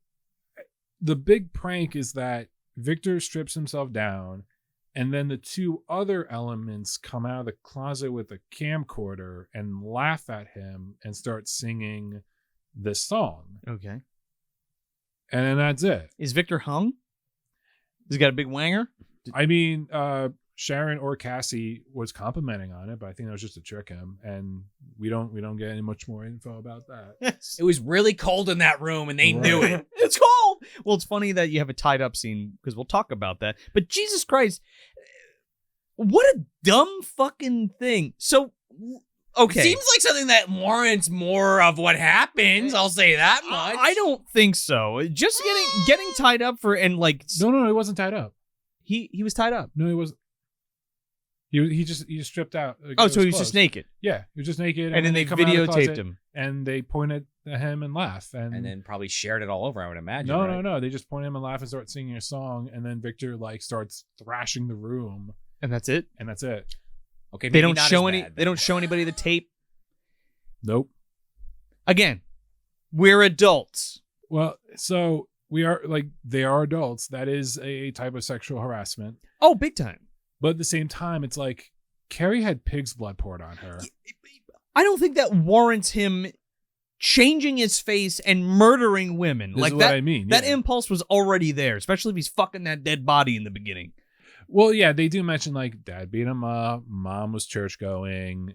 the big prank is that Victor strips himself down, and then the two other elements come out of the closet with a camcorder and laugh at him and start singing this song. Okay. And then that's it. Is Victor hung? Has he got a big wanger? I mean, Sharon or Cassie was complimenting on it, but I think that was just to trick him, and we don't get any much more info about that. It was really cold in that room, and they knew it. It's cold. Well, it's funny that you have a tied up scene because we'll talk about that. But Jesus Christ, what a dumb fucking thing. So, okay. Seems like something that warrants more of what happens. I'll say that much. I don't think so. Just getting tied up for and like No, he wasn't tied up. he was tied up. No, he wasn't. He just stripped out. Oh, so he was clothes. just naked. Yeah, he was just naked, And then they come out of the videotaped closet, him. and they pointed at him and laugh, and then probably shared it all over, I would imagine. no, right? no, they just point at him and laugh and start singing a song, and then Victor like starts thrashing the room, And that's it. and that's it. Okay, They maybe don't not show as any. bad, They don't show anybody the tape. Nope. Again, we're adults. Well, so we are like they are adults. That is a type of sexual harassment, Oh, big time. but at the same time, it's like Carrie had pig's blood poured on her. I don't think that warrants him changing his face and murdering women. This like is that. what I mean. That yeah. impulse was already there, especially if he's fucking that dead body in the beginning. Well, yeah, they do mention like dad beat him up, mom was church going.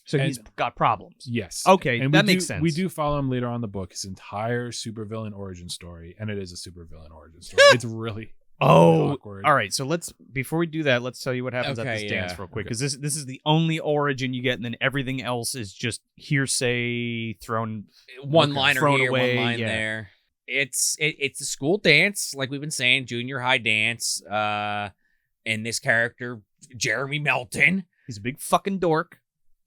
So And- he's got problems. Yes. Okay, And that we makes do, sense. We do follow him later on in the book, his entire supervillain origin story, and it is a supervillain origin story. It's really awkward. All right. So before we do that, let's tell you what happens at Okay, this dance yeah. real quick, because this is the only origin you get, and then everything else is just hearsay thrown. One liner thrown here, away, one line yeah. there. It's a school dance, like we've been saying, junior high dance. And this character, Jeremy Melton. He's a big fucking dork.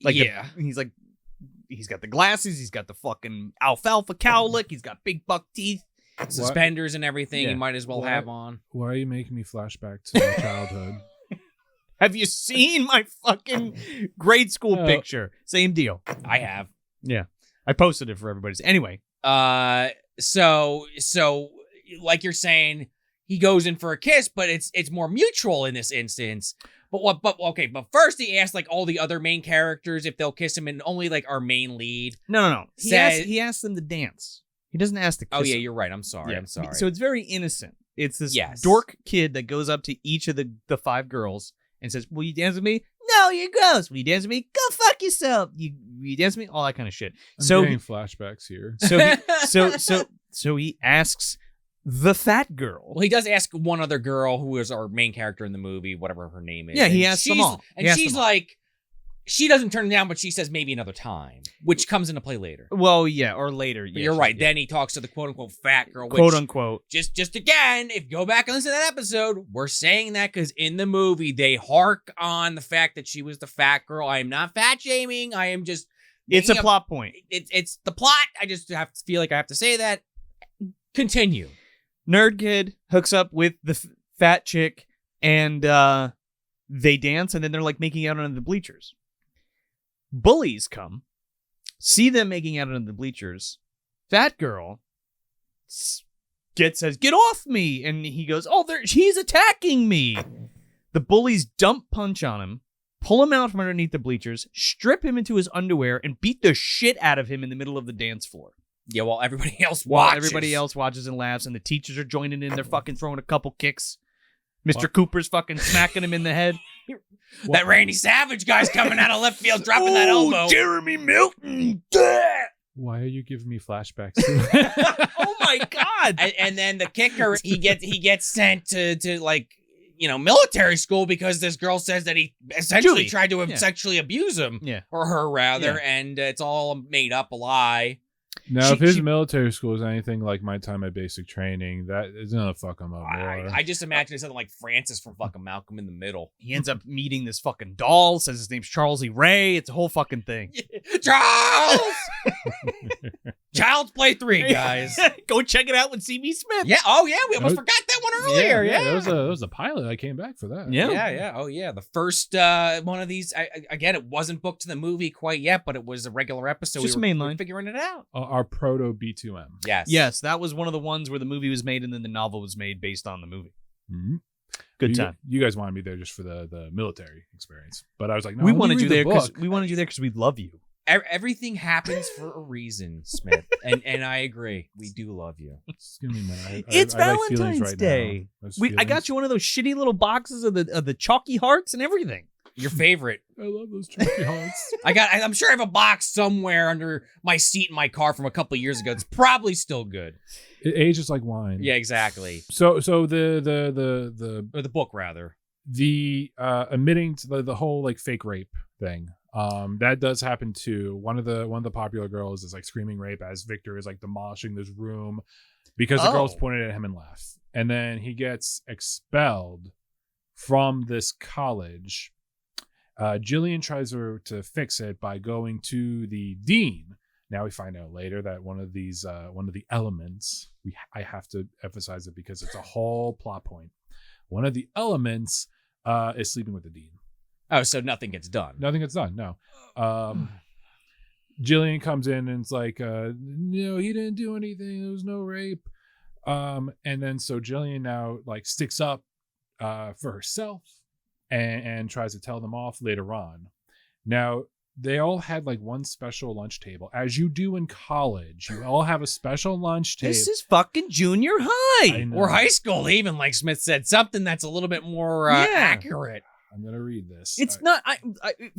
Yeah. He's got the glasses. He's got the fucking alfalfa cowlick. He's got big buck teeth. Suspenders and everything Yeah. you might as well What? have on. Why are you making me flashback to my childhood? Have you seen my fucking grade school Oh. picture? Same deal. I have. Yeah. I posted it for everybody. Anyway. So like you're saying, he goes in for a kiss, but it's more mutual in this instance. But first he asks like all the other main characters if they'll kiss him, and only like our main lead. No. Said- He asked them to dance. He doesn't ask to kiss Oh yeah, them. you're right. I'm sorry. Yeah. I'm sorry. So it's very innocent. It's this Yes. dork kid that goes up to each of the five girls and says, "Will you dance with me?" "No, you're gross." "Will you dance with me?" "Go fuck yourself." You dance with me?" All that kind of shit. I'm So getting flashbacks here. so he asks the fat girl. Well, he does ask one other girl who is our main character in the movie, whatever her name is. Yeah, he and asks them she's- all. And He asks she's them all. like, she doesn't turn it down, but she says maybe another time, which comes into play later. Well, yeah, or later. But Yeah, you're she- right. yeah. Then he talks to the quote-unquote fat girl, which, Quote unquote. just again, if you go back and listen to that episode, we're saying that because in the movie, they hark on the fact that she was the fat girl. I am not fat shaming. I am just... It's a making plot point. It's the plot. I just have to feel like I have to say that. Continue. Nerd kid hooks up with the fat chick, and they dance, and then they're like making out under the bleachers. Bullies come, see them making out under the bleachers. Fat girl says, "Get off me!" And he goes, "Oh, he's attacking me." The bullies dump punch on him, pull him out from underneath the bleachers, strip him into his underwear, and beat the shit out of him in the middle of the dance floor. Yeah, while everybody else While watches. everybody else watches and laughs, and the teachers are joining in. They're fucking throwing a couple kicks. Mr. Cooper's fucking smacking him in the head. That Randy Savage guy's coming out of left field, dropping that elbow. Jeremy Milton. Why are you giving me flashbacks? Oh my god. And then the kicker, he gets sent to like, military school because this girl says that he essentially Julie. tried to Yeah. sexually abuse him. Yeah. Or her, rather. Yeah. And it's all made up a lie. Now, if his military school is anything like my time at basic training, that is gonna fuck him up more. I just imagine it's something like Francis from fucking Malcolm in the Middle. He ends up meeting this fucking doll, says his name's Charles E. Ray. It's a whole fucking thing. Charles! Child's Play 3, guys. Go check it out with C.B. Smith. Yeah. Oh, yeah. We almost That was- forgot that one earlier. Yeah. That was a pilot. I came back for that. Yeah. Yeah. Oh, yeah. The first one of these, again, it wasn't booked to the movie quite yet, but it was a regular episode. Just we were mainline. figuring it out. Our proto B2M. Yes. Yes, that was one of the ones where the movie was made and then the novel was made based on the movie. Mm-hmm. Good time. You guys wanted me there just for the military experience, but I was like, no, we let me wanted you read the there because book. we love you. Everything happens for a reason, Smith. and I agree. We do love you. It's gonna be mad. It's I like feelings Valentine's right Day. now. There's I got feelings. you one of those shitty little boxes of the chalky hearts and everything. Your favorite. I love those turkey hearts. I'm sure I have a box somewhere under my seat in my car from a couple of years ago. It's probably still good. It ages like wine. Yeah, exactly. So the Or the book, rather. admitting to the whole like fake rape thing. That does happen too. One of the popular girls is like screaming rape as Victor is like demolishing this room because the girl's Oh. pointed at him and laugh. And then he gets expelled from this college. Jillian tries to fix it by going to the dean. Now we find out later that one of the elements, I have to emphasize it because it's a whole plot point. One of the elements is sleeping with the dean. Oh, so nothing gets done. Nothing gets done. No. Jillian comes in and it's like, no, he didn't do anything. There was no rape. And then so Jillian now like sticks up for herself and tries to tell them off later on. Now, they all had like one special lunch table. As you do in college, you all have a special lunch table. This is fucking junior I high. know. Or high school, even, like Smith said. Something that's a little bit more Yeah. accurate. I'm going to read this. It's not. I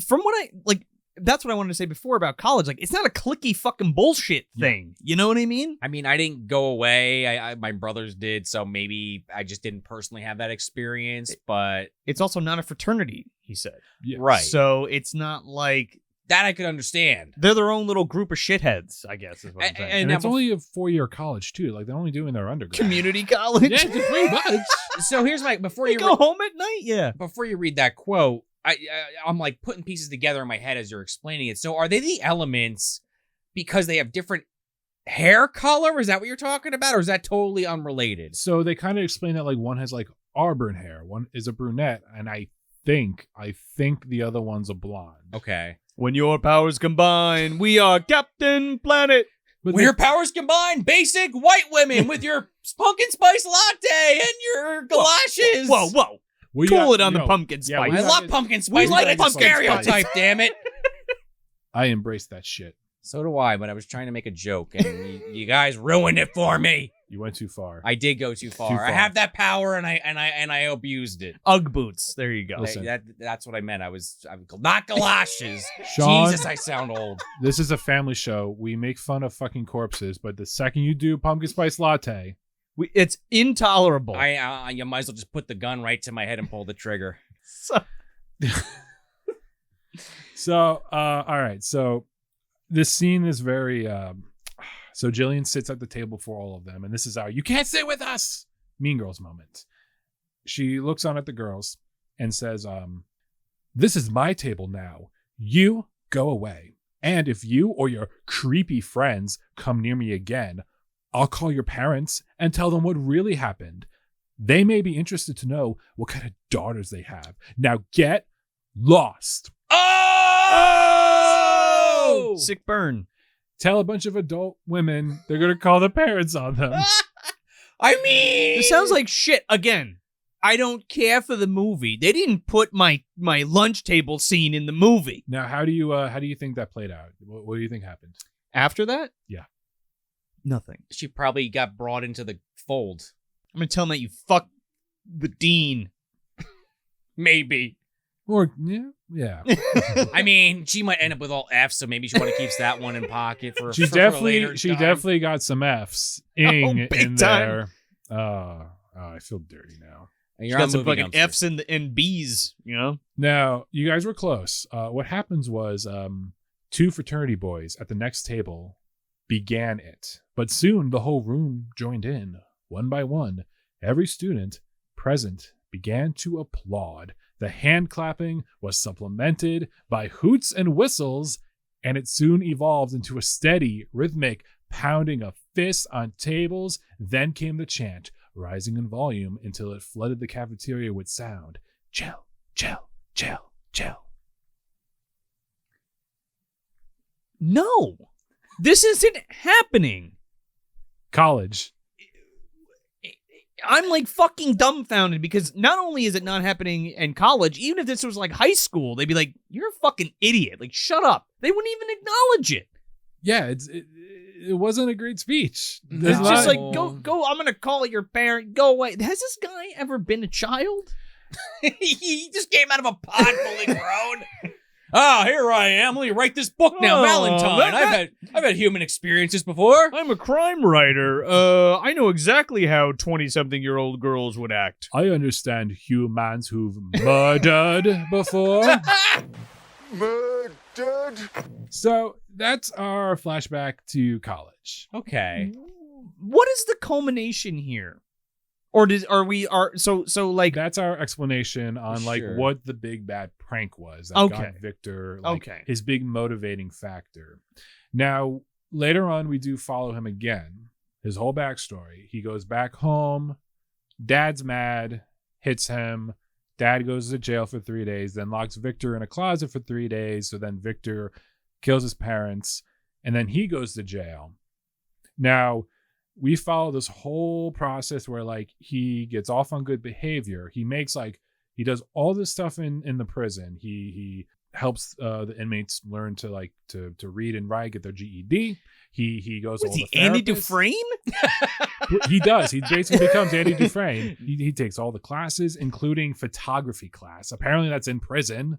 from what I like. That's what I wanted to say before about college. Like, it's not a clicky fucking bullshit thing. You know what I mean? I mean, I didn't go away. My brothers did, so maybe I just didn't personally have that experience, but... It's also not a fraternity, he said. Yeah. Right. So it's not like That I could understand. they're their own little group of shitheads, I guess is what I'm saying. And now it's only a 4-year college too. Like they're only doing their undergrad. Community college. Yeah, pretty much. So here's my... Before They you go home at night. Yeah. before you read that quote, I'm like putting pieces together in my head as you're explaining it. So are they the elements because they have different hair color? Is that what you're talking about? Or is that totally unrelated? So they kind of explain that like one has like auburn hair, one is a brunette, and I think the other one's a blonde. Okay. When your powers combine, we are Captain Planet. But When your powers combine, basic white women with your pumpkin spice latte and your galoshes. Whoa. we Cool got- it on you the know, pumpkin yeah, spice. we I got love it. pumpkin spice, like but it's a pumpkin spice. stereotype, damn it. I embrace that shit. So do I, but I was trying to make a joke, and you guys ruined it for me. You went too far. I did go too far. I far. have that power, and I abused it. Ugg boots. There you go. Listen. That's what I meant. I was not galoshes. Sean, Jesus, I sound old. this is a family show. We make fun of fucking corpses, but the second you do pumpkin spice latte, It's intolerable. You might as well just put the gun right to my head and pull the trigger. So, all right. So this scene is very, so Jillian sits at the table for all of them. And this is our, you can't sit with us, Mean Girls moment. She looks on at the girls and says, this is my table now. You go away. And if you or your creepy friends come near me again, I'll call your parents and tell them what really happened. They may be interested to know what kind of daughters they have. Now get lost. Oh! Sick burn. Tell a bunch of adult women they're going to call the parents on them. I mean... This sounds like shit. Again, I don't care for the movie. They didn't put my lunch table scene in the movie. Now, how do you think that played out? What do you think happened? After that? Yeah. Nothing. She probably got brought into the fold. I'm going to tell them that you fucked the dean. Maybe. Or, yeah. I mean, she might end up with all F's, so maybe she want to keep that one in pocket for She for later definitely time. got some F's big in time. there. I feel dirty now. And You you're got on some movie fucking dumpster. F's and B's, you know? Now, you guys were close. What happens was two fraternity boys at the next table began it. But soon the whole room joined in. One by one, every student present began to applaud. The hand clapping was supplemented by hoots and whistles, and it soon evolved into a steady, rhythmic pounding of fists on tables. Then came the chant, rising in volume until it flooded the cafeteria with sound. Chill, chill, chill, chill. No. This isn't happening. College. I'm like fucking dumbfounded because not only is it not happening in college, even if this was like high school, they'd be like, you're a fucking idiot. Like, shut up. They wouldn't even acknowledge it. Yeah, it wasn't a great speech. No. It's just like, No. go, I'm going to call your parent. Go away. Has this guy ever been a child? He just came out of a pod fully grown. Oh, here I am. Let me write this book now, Oh, Valentine. I've had human experiences before. I'm a crime writer. I know exactly how 20-something-year-old girls would act. I understand humans who've murdered before. Murdered. So that's our flashback to college. Okay. What is the culmination here? Or so like That's our explanation on like Sure. what the big bad prank was that Okay. got Victor, like, Okay. his big motivating factor. Now, later on, we do follow him again. His whole backstory. He goes back home. Dad's mad, hits him. Dad goes to jail for 3 days, then locks Victor in a closet for 3 days. So then Victor kills his parents, and then he goes to jail. Now, we follow this whole process where like he gets off on good behavior. He makes like he does all this stuff in the prison. He helps the inmates learn to like to read and write, get their GED. He goes to all the Andy therapists. Dufresne? He does. He basically becomes Andy Dufresne. He takes all the classes, including photography class. Apparently, that's in prison.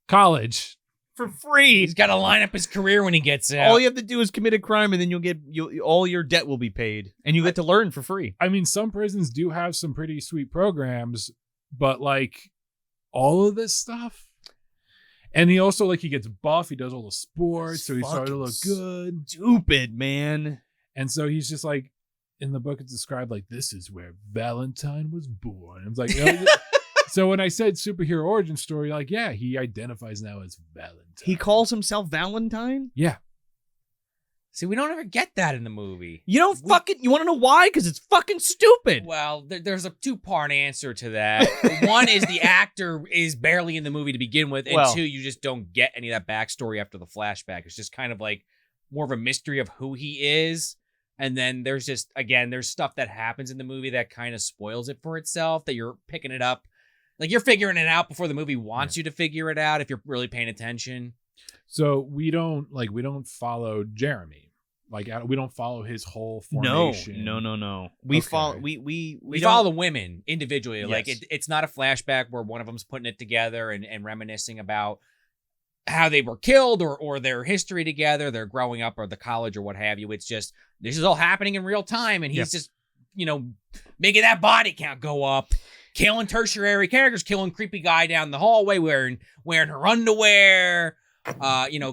College. For free. He's got to line up his career when he gets out. All you have to do is commit a crime, and then you'll all your debt will be paid, and you get to learn for free. I mean, some prisons do have some pretty sweet programs, but like all of this stuff. And he also like he gets buff. He does all the sports, so he's starting to look good. Stupid, man. And so he's just like, in the book, it's described like this is where Valentine was born. I was like, so when I said superhero origin story, like, yeah, he identifies now as Valentine. He calls himself Valentine? Yeah. See, we don't ever get that in the movie. You don't fucking... You want to know why? Because it's fucking stupid. Well, there's a two-part answer to that. One is the actor is barely in the movie to begin with, and Well- two, you just don't get any of that backstory after the flashback. It's just kind of like more of a mystery of who he is. And then there's just, again, there's stuff that happens in the movie that kind of spoils it for itself, that you're picking it up. Like, you're figuring it out before the movie wants you to figure it out if you're really paying attention. So we don't follow Jeremy. Like, we don't follow his whole formation. No. We Okay. follow... We We follow the women individually. Yes. Like, it's not a flashback where one of them's putting it together and reminiscing about how they were killed or their history together, their growing up or the college or what have you. It's just, this is all happening in real time, and he's just making that body count go up. Killing tertiary characters, killing creepy guy down the hallway wearing her underwear.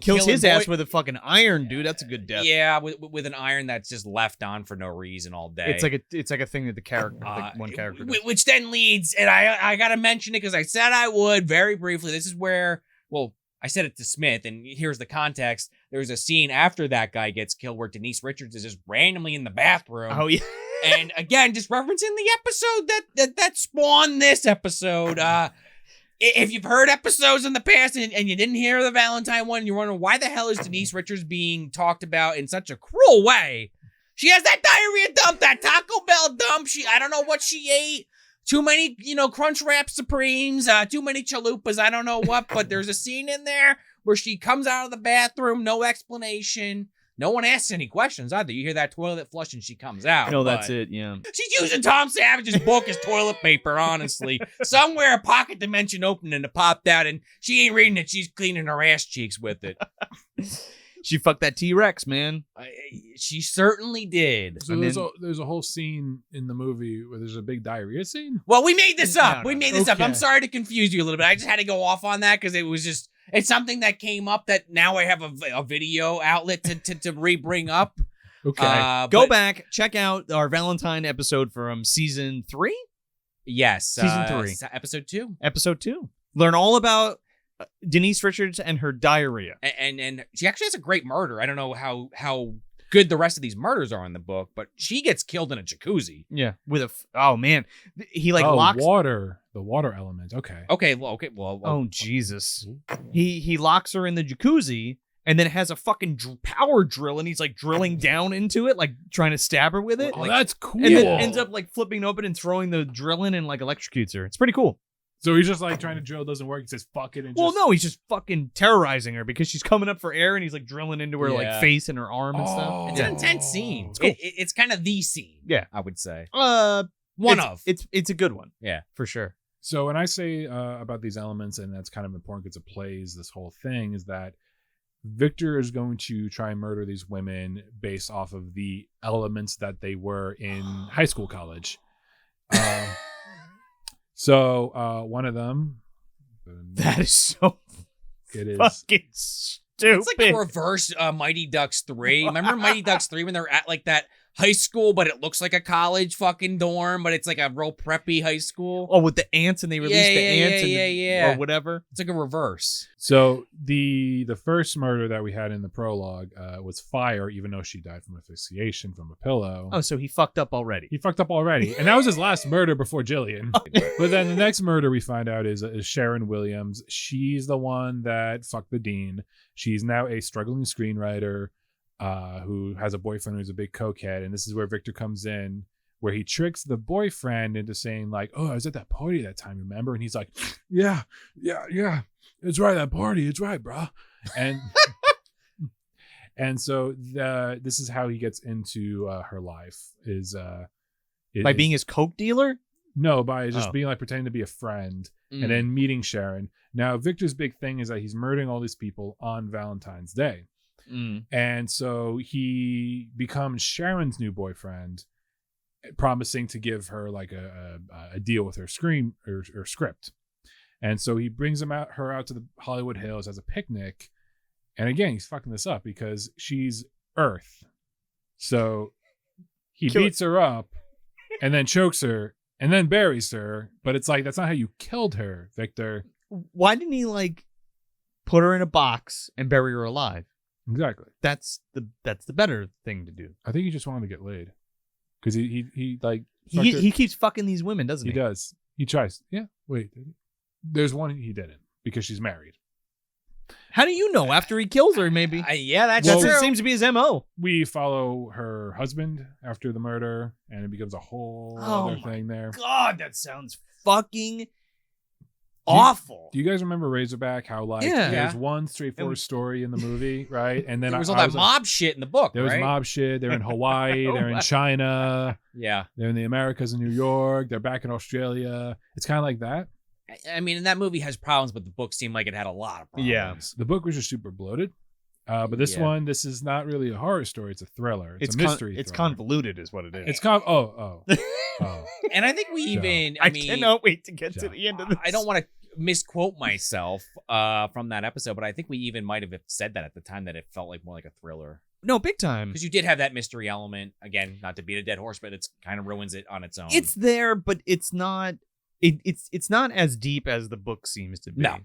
Kills his ass with a fucking iron, dude. That's a good death. Yeah, with an iron that's just left on for no reason all day. It's like a thing that the character, one character does. Which then leads, and I gotta mention it because I said I would very briefly. This is where, I said it to Smith, and here's the context. There's a scene after that guy gets killed where Denise Richards is just randomly in the bathroom. Oh yeah. And again, just referencing the episode that spawned this episode. If you've heard episodes in the past and you didn't hear the Valentine one, you're wondering why the hell is Denise Richards being talked about in such a cruel way? She has that diarrhea dump, that Taco Bell dump. I don't know what she ate. Too many, Crunchwrap Supremes, too many chalupas, I don't know what, but there's a scene in there where she comes out of the bathroom, no explanation. No one asks any questions either. You hear that toilet flush and she comes out. No, that's it, yeah. She's using Tom Savage's book as toilet paper, honestly. Somewhere a pocket dimension opened and it popped out, and she ain't reading it. She's cleaning her ass cheeks with it. She fucked that T-Rex, man. She certainly did. So there's a whole scene in the movie where there's a big diarrhea scene? Well, we made this up. We made this up. Okay. I'm sorry to confuse you a little bit. I just had to go off on that because it's something that came up that now I have a video outlet to re-bring up. Okay. Go back, check out our Valentine episode from season 3? Yes. Season 3. Episode 2. Episode 2. Learn all about Denise Richards and her diarrhea. And she actually has a great murder. I don't know how good the rest of these murders are in the book, but she gets killed in a jacuzzi. Yeah. With oh man. He locks the water element. Okay. Okay. Well. Oh Jesus. He locks her in the jacuzzi and then has a fucking power drill and he's like drilling down into it, like trying to stab her with it. Oh, that's cool. And then ends up like flipping open and throwing the drill in and like electrocutes her. It's pretty cool. So he's just like trying to drill, doesn't work. He says, fuck it. And no, he's just fucking terrorizing her because she's coming up for air and he's like drilling into her like face and her arm and stuff. It's an intense scene. It's cool. It's kind of the scene. Yeah. I would say. It's a good one. Yeah. For sure. So when I say about these elements, and that's kind of important because it plays this whole thing, is that Victor is going to try and murder these women based off of the elements that they were in high school, college. So one of them, that is so it fucking stupid. It's like a reverse Mighty Ducks 3. Remember Mighty Ducks 3 when they're at like that high school, but it looks like a college fucking dorm, but it's like a real preppy high school. Oh, with the ants and they release the ants or whatever. It's like a reverse. So the first murder that we had in the prologue was Fire, even though she died from asphyxiation from a pillow. Oh, so he fucked up already. He fucked up already. And that was his last murder before Jillian. But then the next murder we find out is Sharon Williams. She's the one that fucked the dean. She's now a struggling screenwriter who has a boyfriend who's a big cokehead. And this is where Victor comes in, where he tricks the boyfriend into saying like, oh, I was at that party that time, remember? And he's like, yeah. It's right, that party. It's right, bro. And and so this is how he gets into her life is by being his coke dealer? No, by just being like pretending to be a friend and then meeting Sharon. Now, Victor's big thing is that he's murdering all these people on Valentine's Day. And so he becomes Sharon's new boyfriend, promising to give her like a deal with her script. And so he brings her out to the Hollywood Hills as a picnic. And again, he's fucking this up because she's Earth. So he beats her up and then chokes her and then buries her. But it's like, that's not how you killed her, Victor. Why didn't he like put her in a box and bury her alive? Exactly. That's the better thing to do. I think he just wanted to get laid. Because he keeps fucking these women, doesn't he? He does. He tries. Yeah. Wait. There's one he didn't because she's married. How do you know? After he kills her, maybe. That's That true. seems to be his MO. We follow her husband after the murder, and it becomes a whole other thing there. God, that sounds fucking awful. Do you guys remember Razorback? How like there's one straightforward story in the movie, right? And then there was all that mob shit in the book. There was mob shit. They're in Hawaii. They're in China. Yeah. They're in the Americas in New York. They're back in Australia. It's kind of like that. I mean, and that movie has problems, but the book seemed like it had a lot of problems. Yeah. The book was just super bloated. But this Yeah. one, this is not really a horror story. It's a thriller. It's a mystery. It's thriller. convoluted, is what it is. It's oh. And I think we even, I mean, cannot wait to get to Joe. the end of this. I don't want to misquote myself from that episode, but I think we even might have said that at the time that it felt like more like a thriller. No, big time. Because you did have that mystery element. Again, not to beat a dead horse, but it's kind of ruins it on its own. It's there, but it's not. It's not as deep as the book seems to be. No.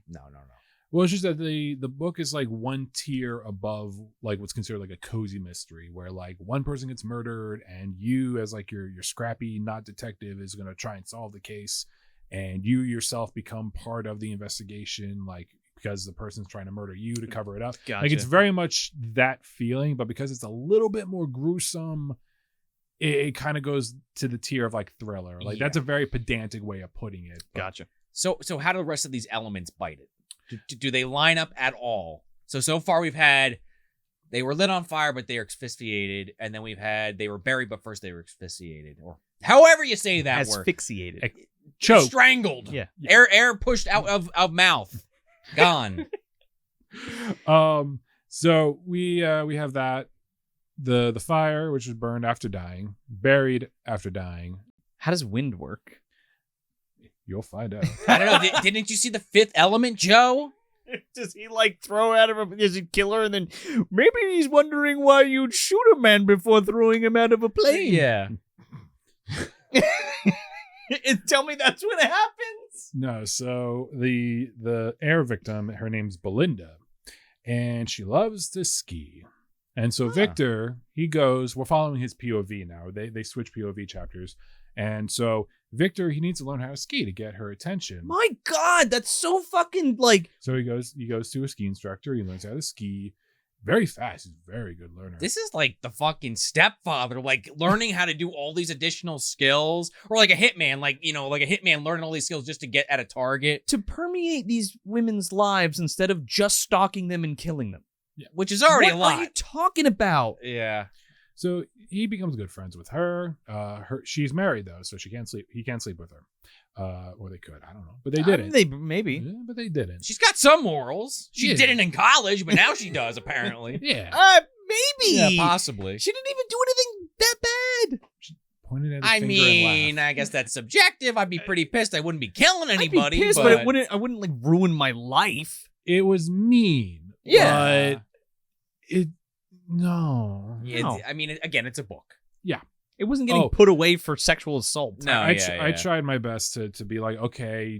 Well, it's just that the book is like one tier above like what's considered like a cozy mystery, where like one person gets murdered and you as like your scrappy not detective is gonna try and solve the case, and you yourself become part of the investigation, like because the person's trying to murder you to cover it up. Gotcha. Like it's very much that feeling, but because it's a little bit more gruesome, it kind of goes to the tier of like thriller. Like that's a very pedantic way of putting it. But Gotcha. So how do the rest of these elements bite it? Do they line up at all? So far we've had they were lit on fire, but they are asphyxiated, and then we've had they were buried, but first they were asphyxiated, or however you say that word. Asphyxiated. Choke. Strangled. Yeah. Air pushed out of mouth. Gone. So we have that the fire, which was burned after dying, buried after dying. How does wind work? You'll find out. I don't know. Didn't you see the fifth element, Joe? Does he like throw out of a? Does he kill her and then maybe he's wondering why you'd shoot a man before throwing him out of a plane? Yeah. Tell me that's what happens. No, so the air victim, her name's Belinda, and she loves to ski. And so Victor, he goes, we're following his POV now. They switch POV chapters. And so Victor, he needs to learn how to ski to get her attention. My God, that's so fucking like. So he goes to a ski instructor. He learns how to ski very fast. He's a very good learner. This is like the fucking stepfather, like learning how to do all these additional skills, or like a hitman, like a hitman learning all these skills just to get at a target, To permeate these women's lives instead of just stalking them and killing them. which is already what a lot. are you talking about? Yeah. So he becomes good friends with her. She's married though, so she can't sleep. He can't sleep with her. Or they could. I don't know, but they didn't. Maybe. Yeah, but they didn't. She's got some morals. She Yeah. didn't in college, but now she does, apparently. Yeah. Maybe. Yeah, possibly. She didn't even do anything that bad. Pointed at his I finger mean, and laughed. I guess that's subjective. I'd be pretty pissed. I wouldn't be killing anybody. I'd be pissed, but I wouldn't like ruin my life. It was mean. Yeah. But no. No. I mean, again, it's a book. It wasn't getting put away for sexual assault. No, I tried my best to be like, okay,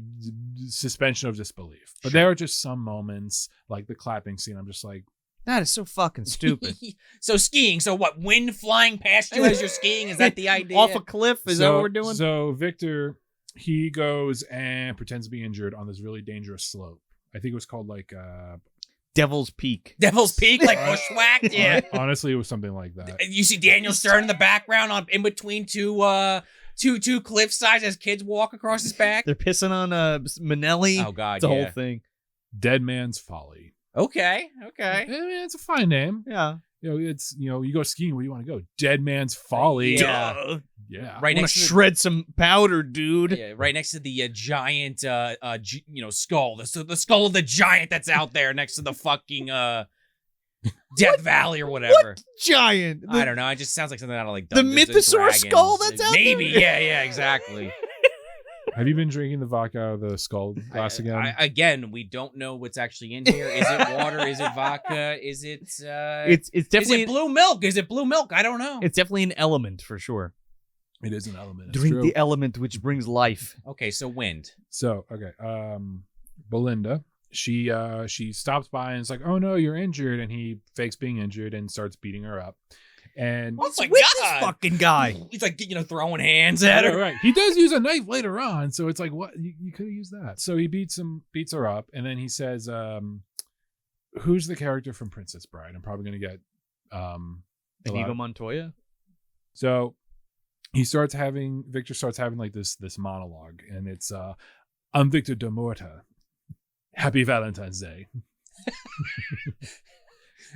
suspension of disbelief. But there are just some moments, like the clapping scene, I'm just like, That is so fucking stupid. So skiing. So what? Wind flying past you as you're skiing? Is that the idea? Off a cliff? Is that what we're doing? So Victor, he goes and pretends to be injured on this really dangerous slope. I think it was called like Devil's Peak. Devil's Peak, like bushwhacked. Yeah. Honestly, it was something like that. You see Daniel Stern in the background, in between two cliff sides as kids walk across his back. They're pissing on Manelli. Oh God, It's the yeah. whole thing. Dead Man's Folly. Okay. I mean, it's a fine name. Yeah. It's you go skiing. Where do you want to go? Dead Man's Folly. Yeah. Duh. Yeah. Right I want next to to the, shred some powder, dude. yeah, right next to the giant skull. The skull of the giant that's out there next to the fucking Death Valley or whatever. What giant? I don't know. It just sounds like something out of like The Dungeons and Mythosaur Dragons. skull that's out Maybe. there? Yeah, exactly. Have you been drinking the vodka out of the skull glass again? Again, we don't know what's actually in here. Is it water? Is it vodka? Is it? It's definitely Is it blue milk? Is it blue milk? I don't know. It's definitely an element for sure. It is an element. It's Drink true. the element which brings life. Okay, so wind. So okay, Belinda, she stops by and is like, "Oh no, you're injured," and he fakes being injured and starts beating her up. And Oh my With God. this fucking guy. He's like throwing hands at her. right, he does use a knife later on, so it's like, what you could have used that. So he beats her up, and then he says, "Who's the character from Princess Bride?" I'm probably gonna get Inigo Montoya? So Victor starts having like this monologue, and it's I'm Victor de Morta. Happy Valentine's Day.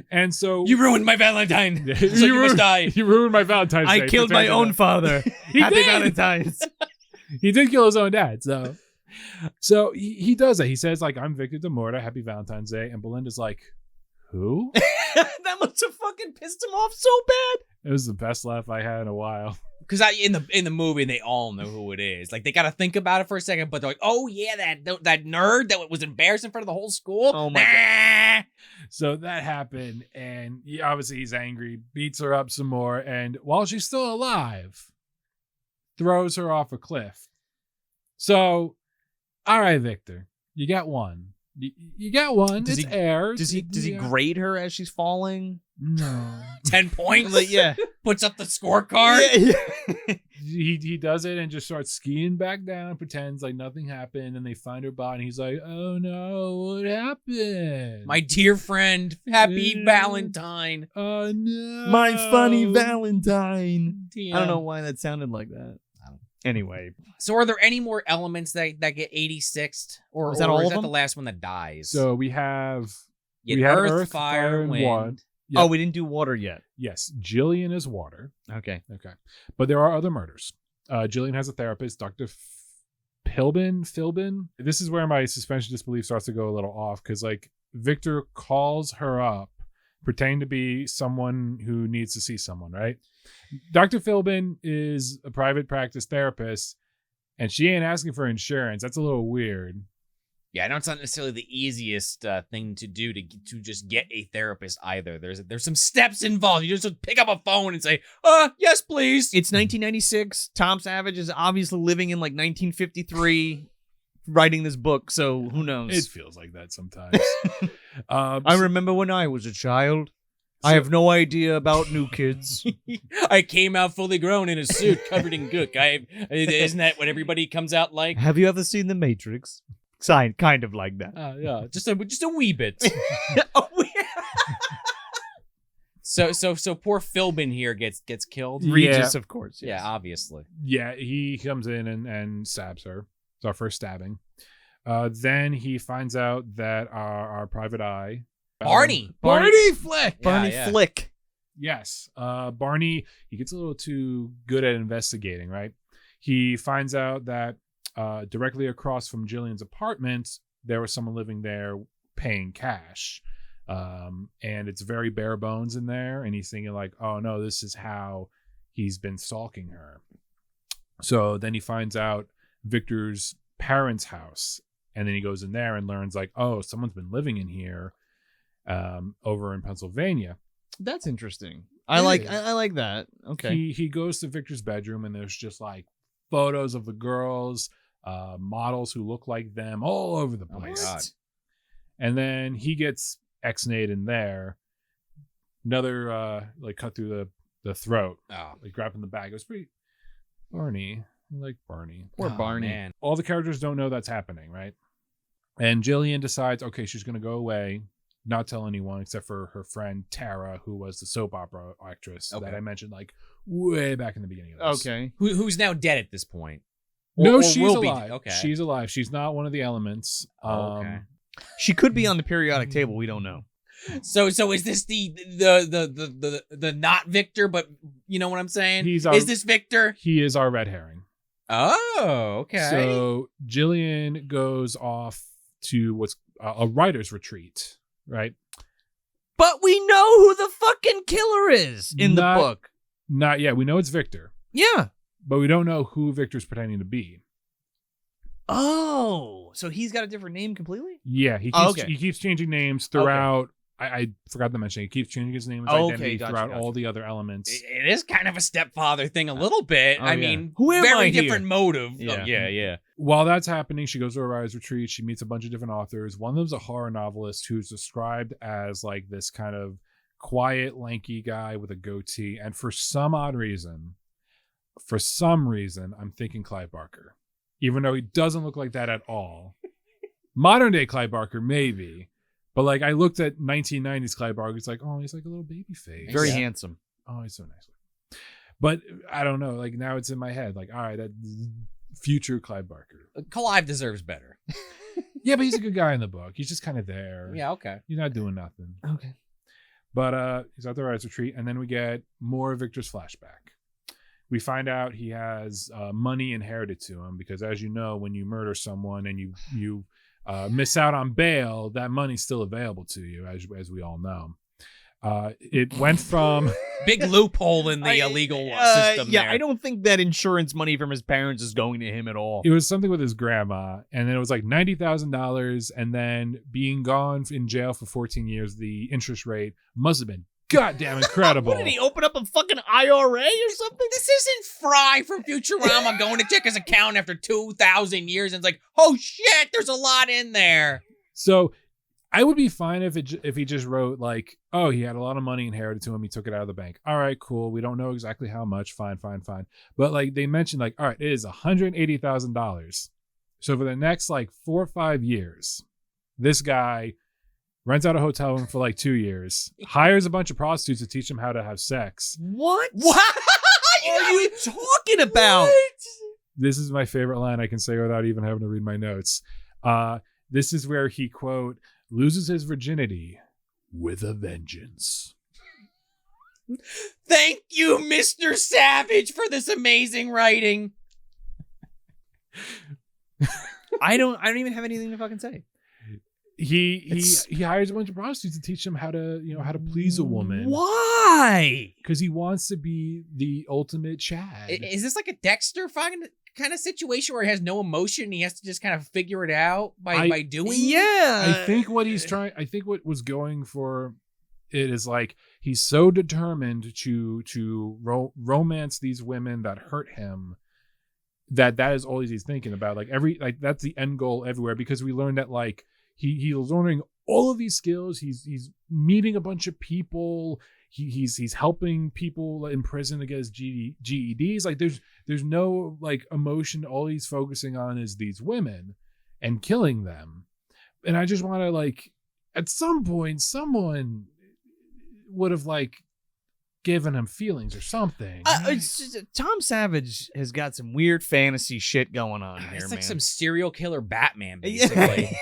And so You ruined my Valentine. Yeah, So you must die. You ruined my Valentine's Day. I killed my Pretend own that- father. He Happy did. Valentine's. He did kill his own dad. So he does that. He says like, I'm Victor de Morta. Happy Valentine's Day. And Belinda's like, who? That must have fucking pissed him off so bad. It was the best laugh I had in a while. Because in the movie, they all know who it is. Like, they got to think about it for a second, but they're like, oh, yeah, that nerd that was embarrassed in front of the whole school. Oh, my God. So that happened, and obviously he's angry, beats her up some more, and while she's still alive, throws her off a cliff. So, all right, Victor, you got one. You got one. Does it's he- air. Does he grade her as she's falling? No. 10 points. Like, yeah. Puts up the scorecard. Yeah. He does it and just starts skiing back down, pretends like nothing happened, and they find her body, and he's like, oh no, what happened? My dear friend, happy Yeah. Valentine. Oh no. My funny Valentine. TM. I don't know why that sounded like that. Anyway, So are there any more elements that get 86'd? Or Was that or all is of that them? the last one that dies? So we have You we had had Earth, Fire, and Wind. Water. Yep. Oh, we didn't do water yet. Yes, Jillian is water. Okay. Okay. But there are other murders. Jillian has a therapist, Dr. Philbin. This is where my suspension of disbelief starts to go a little off, because like Victor calls her up pretending to be someone who needs to see someone, right? Dr. Philbin is a private practice therapist, and she ain't asking for insurance. That's a little weird. Yeah, I know it's not necessarily the easiest thing to do to just get a therapist either. There's some steps involved. You just pick up a phone and say, yes, please. It's 1996. Tom Savage is obviously living in like 1953 writing this book, so who knows? It feels like that sometimes. I remember when I was a child. I have no idea about new kids. I came out fully grown in a suit covered in gook. Isn't that what everybody comes out like? Have you ever seen The Matrix? Kind of like that. Yeah, just a wee bit. Oh, So poor Philbin here gets killed. Regis, of course. Yes. Yeah, obviously. Yeah, he comes in and stabs her. It's our first stabbing. Then he finds out that our private eye, Barney Flick. Barney Yeah. Flick. Yes, Barney. He gets a little too good at investigating. Right. He finds out that directly across from Jillian's apartment, there was someone living there paying cash. And it's very bare bones in there, and he's thinking like, oh no, this is how he's been stalking her. So then he finds out Victor's parents' house, and then he goes in there and learns like, oh, someone's been living in here over in Pennsylvania. That's interesting. I like that. Okay. He goes to Victor's bedroom, and there's just like photos of the girls, models who look like them all over the Oh my place. God. And then he gets X-nayed in there. Another like cut through the throat, Oh, like grabbing the bag. It was pretty Barney. I like Barney. Poor Barney. Man. All the characters don't know that's happening, right? And Jillian decides, okay, she's gonna go away, not tell anyone except for her friend Tara, who was the soap opera actress Okay. that I mentioned like way back in the beginning of this. Okay. Who's now dead at this point? No, Or she's will be- alive. okay. She's alive. She's not one of the elements. Oh, okay. She could be on the periodic table. We don't know. So is this the not Victor, but you know what I'm saying? He's Is this Victor? He is our red herring. Oh, okay. So Jillian goes off to what's a writer's retreat, right? But we know who the fucking killer is in the Not- book. Not yet. We know it's Victor, Yeah. but we don't know who Victor's pretending to be. Oh, so he's got a different name completely? Yeah, he keeps, Oh, okay. he keeps changing names throughout. I forgot to mention, he keeps changing his name and Oh, okay, identity gotcha, throughout gotcha. all the other elements. It is kind of a stepfather thing a little bit. Oh, I yeah. mean, Who am I very here? different motive. Yeah. Oh, yeah. While that's happening, she goes to a writer's retreat. She meets a bunch of different authors. One of them's a horror novelist who's described as like this kind of quiet, lanky guy with a goatee. And for some reason, I'm thinking Clive Barker, even though he doesn't look like that at all. Modern day Clive Barker, maybe. But like I looked at 1990s Clive Barker, it's like, oh, he's like a little baby face. Very Yeah. handsome. Oh, he's so nice. But I don't know. Like now it's in my head. Like, all right, that future Clive Barker. Clive deserves better. Yeah, but he's a good guy in the book. He's just kind of there. Yeah, okay. He's not doing nothing. Okay. But he's at the writer's retreat, and then we get more of Victor's flashback. We find out he has money inherited to him because, as you know, when you murder someone and you miss out on bail, that money's still available to you, as we all know. It went from Big loophole in the legal system. Yeah, there. I don't think that insurance money from his parents is going to him at all. it was something with his grandma, and then it was like $90,000, and then being gone in jail for 14 years, the interest rate must have been goddamn incredible. What did he open up a fucking IRA or something? This isn't Fry from Futurama going to check his account after 2,000 years and it's like, oh shit, there's a lot in there. So I would be fine if he just wrote like, oh, he had a lot of money inherited to him, he took it out of the bank. All right, cool. We don't know exactly how much. Fine. But like they mentioned, like, all right, it is $180,000. So for the next like 4 or 5 years, this guy rents out a hotel room for like 2 years, hires a bunch of prostitutes to teach him how to have sex. What? What are you talking about? This is my favorite line I can say without even having to read my notes. This is where he, quote, loses his virginity with a vengeance. Thank you, Mr. Savage, for this amazing writing. I don't even have anything to fucking say. He hires a bunch of prostitutes to teach him how to please a woman. Why? Because he wants to be the ultimate Chad. Is this like a Dexter fucking kind of situation where he has no emotion? He has to just kind of figure it out by doing. Yeah. I think what was going for it is like he's so determined to romance these women that hurt him that is all he's thinking about. Like that's the end goal everywhere, because we learned that like he's learning all of these skills. He's meeting a bunch of people. He's helping people in prison to get his GEDs. Like there's no like emotion. All he's focusing on is these women and killing them. And I just want to like, at some point, someone would have like given him feelings or something. Tom Savage has got some weird fantasy shit going on here, It's man. like some serial killer Batman, basically.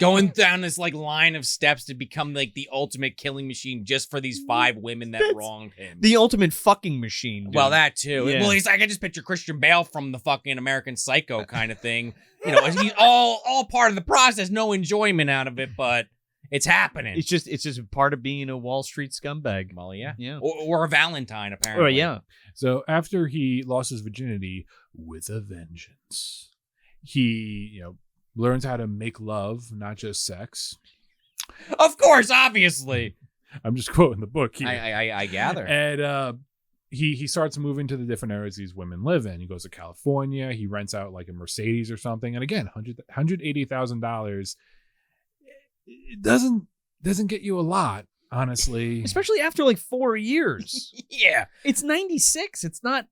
Going down this like line of steps to become like the ultimate killing machine just for these 5 women that wronged him. The ultimate fucking machine, dude. Well, that too. Yeah. Well, I can just picture Christian Bale from the fucking American Psycho kind of thing. You know, he's all part of the process, no enjoyment out of it, but it's happening. It's just part of being a Wall Street scumbag. Well, yeah. Yeah. Or a Valentine, apparently. Oh, yeah. So after he lost his virginity with a vengeance, he, learns how to make love, not just sex. Of course, obviously. I'm just quoting the book here. I gather. And he starts moving to the different areas these women live in. He goes to California. He rents out like a Mercedes or something. And again, $180,000. It doesn't get you a lot, honestly. Especially after like 4 years. Yeah. It's 96. It's not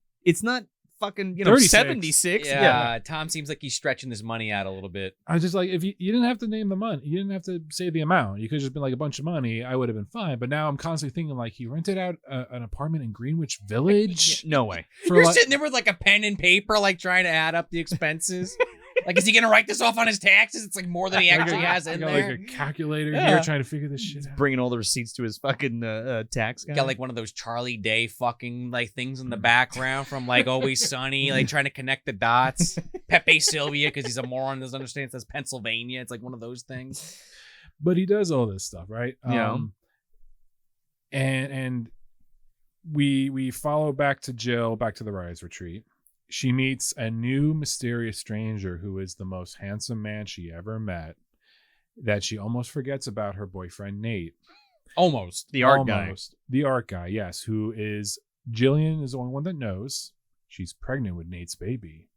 fucking 36. 76. Yeah, Tom seems like he's stretching this money out a little bit. I was just like, if you didn't have to name the money, you didn't have to say the amount. You could have just been like a bunch of money. I would have been fine. But now I'm constantly thinking like he rented out an apartment in Greenwich Village. No way. You're sitting there with like a pen and paper, like trying to add up the expenses. Like, is he going to write this off on his taxes? It's like more than he actually has in got there. like a calculator here trying to figure this shit out. Bringing all the receipts to his fucking tax guy. Got like one of those Charlie Day fucking like things in the background from like Always Sunny, like trying to connect the dots. Pepe Sylvia, because he's a moron, doesn't understand. It says Pennsylvania. It's like one of those things. But he does all this stuff, right? Yeah. And we follow back to Jill, back to the Rise Retreat. She meets a new mysterious stranger who is the most handsome man she ever met, that she almost forgets about her boyfriend, Nate. Almost. The art guy. The art guy, yes, who is Jillian is the only one that knows. She's pregnant with Nate's baby.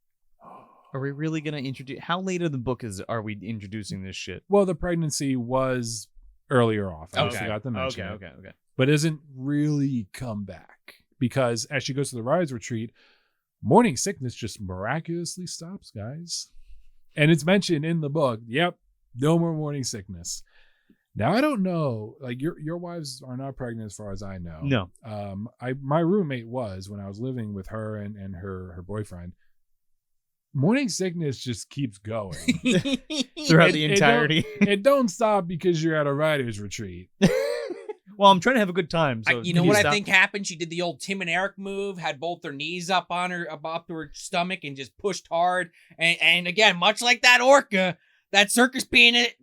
Are we really going to introduce... How late in the book are we introducing this shit? Well, the pregnancy was earlier off. I just forgot to mention it. Okay. But isn't really come back. Because as she goes to the Rise Retreat, morning sickness just miraculously stops, guys. And it's mentioned in the book, yep, no more morning sickness. Now, I don't know, like your wives are not pregnant as far as I know. No. My roommate was when I was living with her and her boyfriend. Morning sickness just keeps going. Throughout the entirety. It don't stop because you're at a writer's retreat. Well, I'm trying to have a good time. So you know what I think happened? She did the old Tim and Eric move, had both their knees up on her, up to her stomach, and just pushed hard. And again, much like that orca, that circus peanut,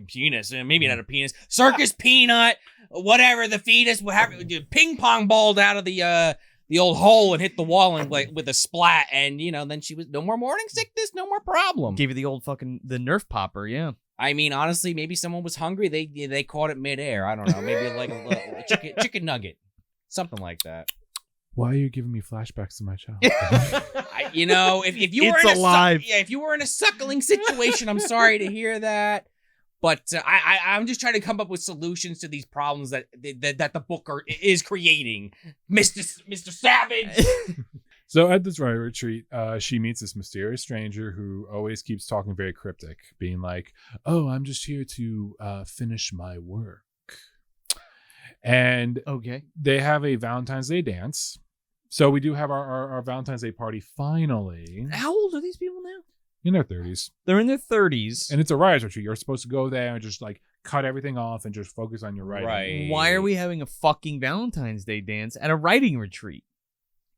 penis, maybe not a penis, circus peanut, whatever, the fetus, ping pong balled out of the old hole and hit the wall and like with a splat, and then she was no more morning sickness, no more problem. Gave you the old fucking the Nerf popper, yeah. I mean, honestly, maybe someone was hungry. They caught it midair. I don't know. Maybe like a chicken nugget, something like that. Why are you giving me flashbacks to my child? If you were It's alive. if you were in a suckling situation, I'm sorry to hear that. But I'm just trying to come up with solutions to these problems that the book is creating, Mr. Savage. So at this writing retreat, she meets this mysterious stranger who always keeps talking very cryptic, being like, "Oh, I'm just here to finish my work." And Okay. they have a Valentine's Day dance. So we do have our Valentine's Day party finally. How old are these people now? In their 30s. They're in their 30s. And it's a writer's retreat. You're supposed to go there and just like cut everything off and just focus on your writing. Right. Why are we having a fucking Valentine's Day dance at a writing retreat?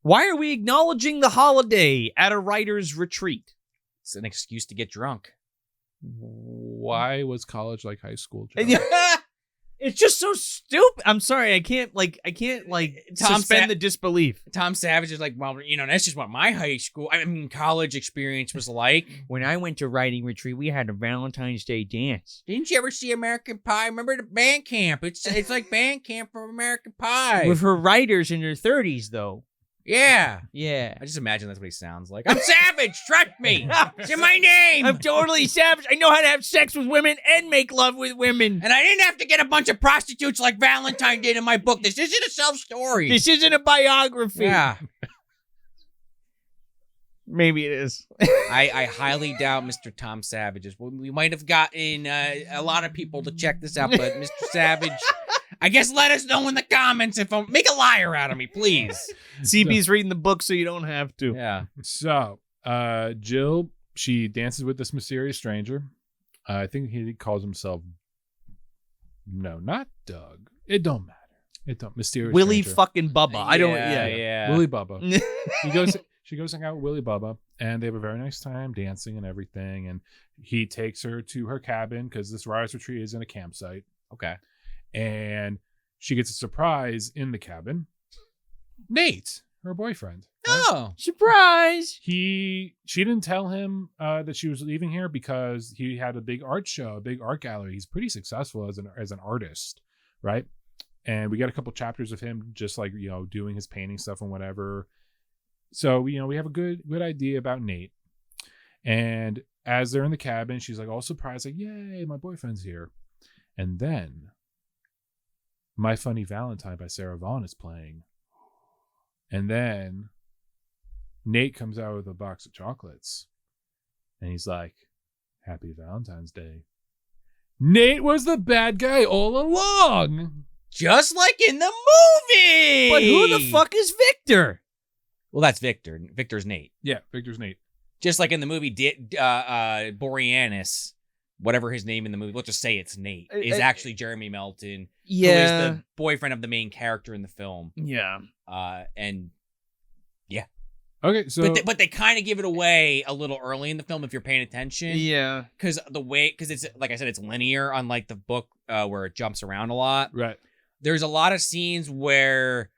Why are we acknowledging the holiday at a writer's retreat? It's an excuse to get drunk. Why was college like high school? Joe? It's just so stupid. I'm sorry, I can't suspend the disbelief. Tom Savage is like, well, that's just what my college experience was like. When I went to writing retreat, we had a Valentine's Day dance. Didn't you ever see American Pie? Remember the band camp? It's like band camp for American Pie. With her writers in their 30s, though. Yeah. Yeah. I just imagine that's what he sounds like. I'm Savage, trust me. It's in my name. I'm totally savage. I know how to have sex with women and make love with women. And I didn't have to get a bunch of prostitutes like Valentine did in my book. This isn't a self-story. This isn't a biography. Yeah. Maybe it is. I highly doubt Mr. Tom Savage is. We might have gotten a lot of people to check this out, but Mr. Savage, I guess let us know in the comments if I'm make a liar out of me, please. CB's reading the book, so you don't have to. Yeah. So, Jill, she dances with this mysterious stranger. I think he calls himself. No, not Doug. It don't matter. It don't mysterious. Willie stranger. fucking Bubba. I don't. Yeah. Willie Bubba. She goes hang out with Willie Bubba, and they have a very nice time dancing and everything. And he takes her to her cabin because this writer's retreat is in a campsite. Okay. And she gets a surprise in the cabin. Nate, her boyfriend. Oh, Surprise! She didn't tell him that she was leaving here because he had a big art show, a big art gallery. He's pretty successful as an artist, right? And we got a couple chapters of him just like doing his painting stuff and whatever. So we have a good idea about Nate. And as they're in the cabin, she's like all surprised, like, "Yay, my boyfriend's here!" And then My Funny Valentine by Sarah Vaughan is playing. And then Nate comes out with a box of chocolates. And he's like, "Happy Valentine's Day." Nate was the bad guy all along. just like in the movie. But who the fuck is Victor? Well, that's Victor. Victor's Nate. Yeah, Victor's Nate. Just like in the movie, Boreanaz, whatever his name in the movie, let's just say it's Nate, is actually Jeremy Melton, who is the boyfriend of the main character in the film. Yeah. And Okay, so but they kind of give it away a little early in the film if you're paying attention. Yeah. Because it's like I said, it's linear, unlike the book where it jumps around a lot. right. There's a lot of scenes where,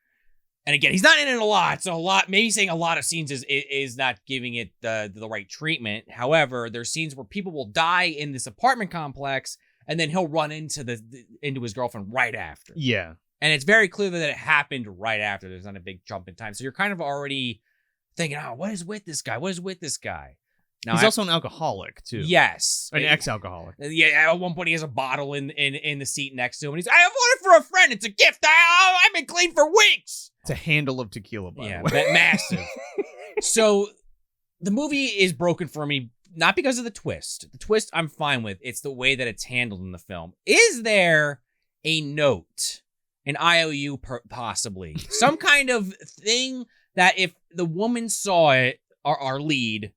and again, he's not in it a lot, so maybe saying a lot of scenes is not giving it the right treatment. However, there's scenes where people will die in this apartment complex, and then he'll run into his girlfriend right after. Yeah. And it's very clear that it happened right after. There's not a big jump in time, so you're kind of already thinking, "Oh, what is with this guy? What is with this guy?" Now, He's also an alcoholic, too. yes, An ex-alcoholic. Yeah, at one point he has a bottle in the seat next to him, and he's, "I have ordered for a friend. It's a gift. I've been clean for weeks." It's a handle of tequila, by Yeah, the way. massive. So the movie is broken for me, not because of the twist. The twist I'm fine with. It's the way that it's handled in the film. Is there a note, an IOU possibly, some kind of thing that if the woman saw it, our lead,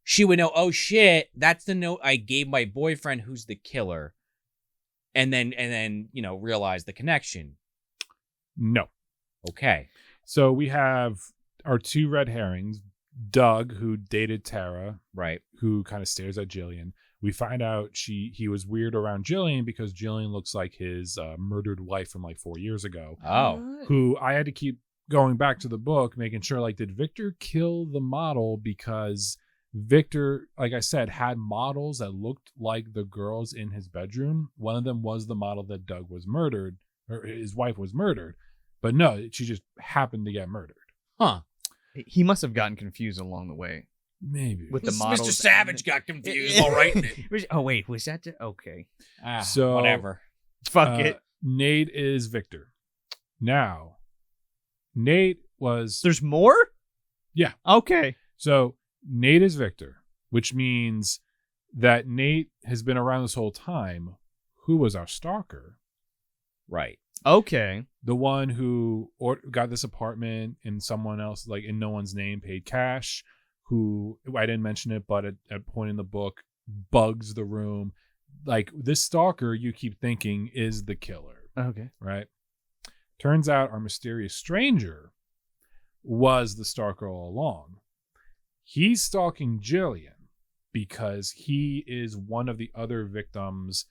she would know, "Oh shit, that's the note I gave my boyfriend who's the killer," and then realize the connection. No. Okay. So we have our two red herrings, Doug, who dated Tara, Right. who kind of stares at Jillian. We find out he was weird around Jillian because Jillian looks like his murdered wife from like 4 years ago. Oh. Who I had to keep going back to the book, making sure, like, did Victor kill the model? Because Victor, like I said, had models that looked like the girls in his bedroom. One of them was the model that Doug was murdered, or his wife was murdered. But no, she just happened to get murdered. Huh. He must have gotten confused along the way. Maybe. With the models. Mr. Savage got confused while writing it. Oh, wait. Was that... Okay. So Whatever. Fuck it. Nate is Victor. Now, Nate was... There's more? Yeah. Okay. So Nate is Victor, which means that Nate has been around this whole time. Who was our stalker? Right. Okay. The one who got this apartment in someone else, like in no one's name, paid cash, who, I didn't mention it, but at a point in the book, bugs the room. Like, this stalker you keep thinking is the killer. Okay. Right? Turns out our mysterious stranger was the stalker all along. He's stalking Jillian because he is one of the other victims'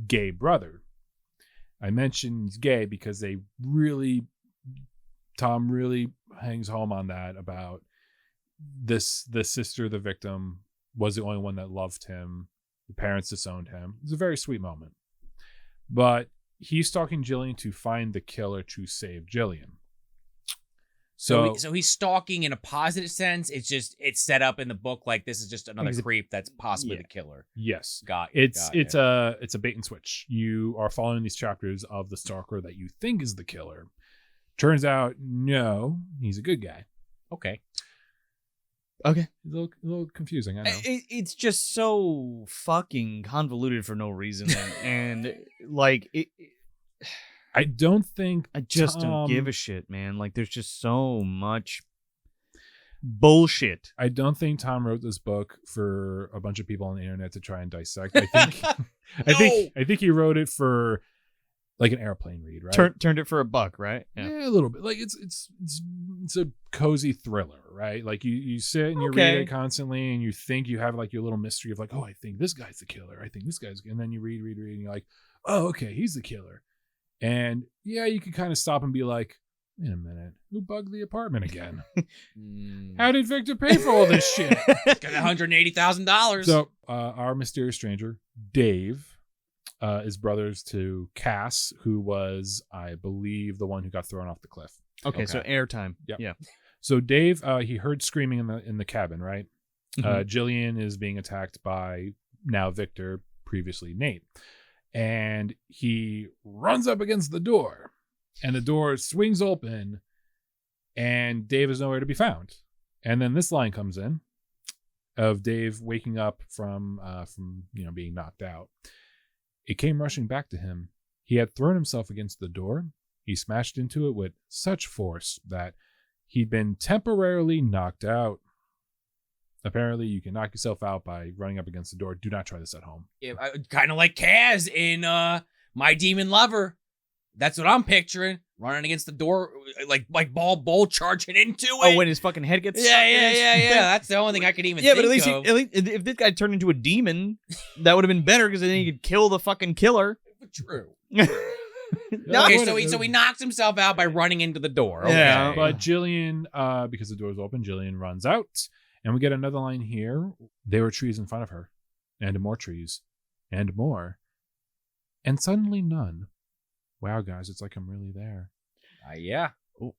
gay brother. I mentioned he's gay because Tom really hangs home on that about the sister of the victim was the only one that loved him. The parents disowned him. It's a very sweet moment. But he's stalking Jillian to find the killer to save Jillian. So he's stalking in a positive sense. It's set up in the book like this is just another He's creep that's possibly the killer. Yes. Got It's a bait and switch. You are following these chapters of the stalker that you think is the killer. Turns out, no, he's a good guy. Okay. Okay. A little confusing, I know. It's just so fucking convoluted for no reason. And like, I don't think I just don't give a shit, man. Like, there's just so much bullshit. I don't think Tom wrote this book for a bunch of people on the internet to try and dissect. I think I think he wrote it for like an airplane read, right? Turned it for a buck, right? Yeah, a little bit. Like it's a cozy thriller, right? Like you sit and you read it constantly, and you think you have like your little mystery of like, oh, I think this guy's the killer. I think this guy's, and then you read, and you're like, oh, okay, he's the killer. And yeah, you can kind of stop and be like, wait a minute, who bugged the apartment again? How did Victor pay for all this shit? Got $180,000. So our mysterious stranger, Dave, is brothers to Cass, who was, I believe, the one who got thrown off the cliff. Okay. So airtime. Yep. Yeah. So Dave, he heard screaming in the cabin, right? Mhm. Jillian is being attacked by now Victor, previously Nate. And he runs up against the door, and the door swings open, and Dave is nowhere to be found. And then this line comes in of Dave waking up from being knocked out. It came rushing back to him. He had thrown himself against the door. He smashed into it with such force that he'd been temporarily knocked out. Apparently, you can knock yourself out by running up against the door. Do not try this at home. Yeah, kind of like Kaz in My Demon Lover. That's what I'm picturing. Running against the door, like bull charging into it. Oh, when his fucking head gets stuck in his- Yeah. That's the only thing I could even Yeah, think but at least if this guy turned into a demon, that would have been better because then he could kill the fucking killer. True. No, Okay, so he knocks himself out by running into the door. Okay. Yeah, But Jillian, because the door's open, Jillian runs out. And we get another line here. There were trees in front of her. And more trees. And more. And suddenly none. Wow, guys, it's like I'm really there. Yeah.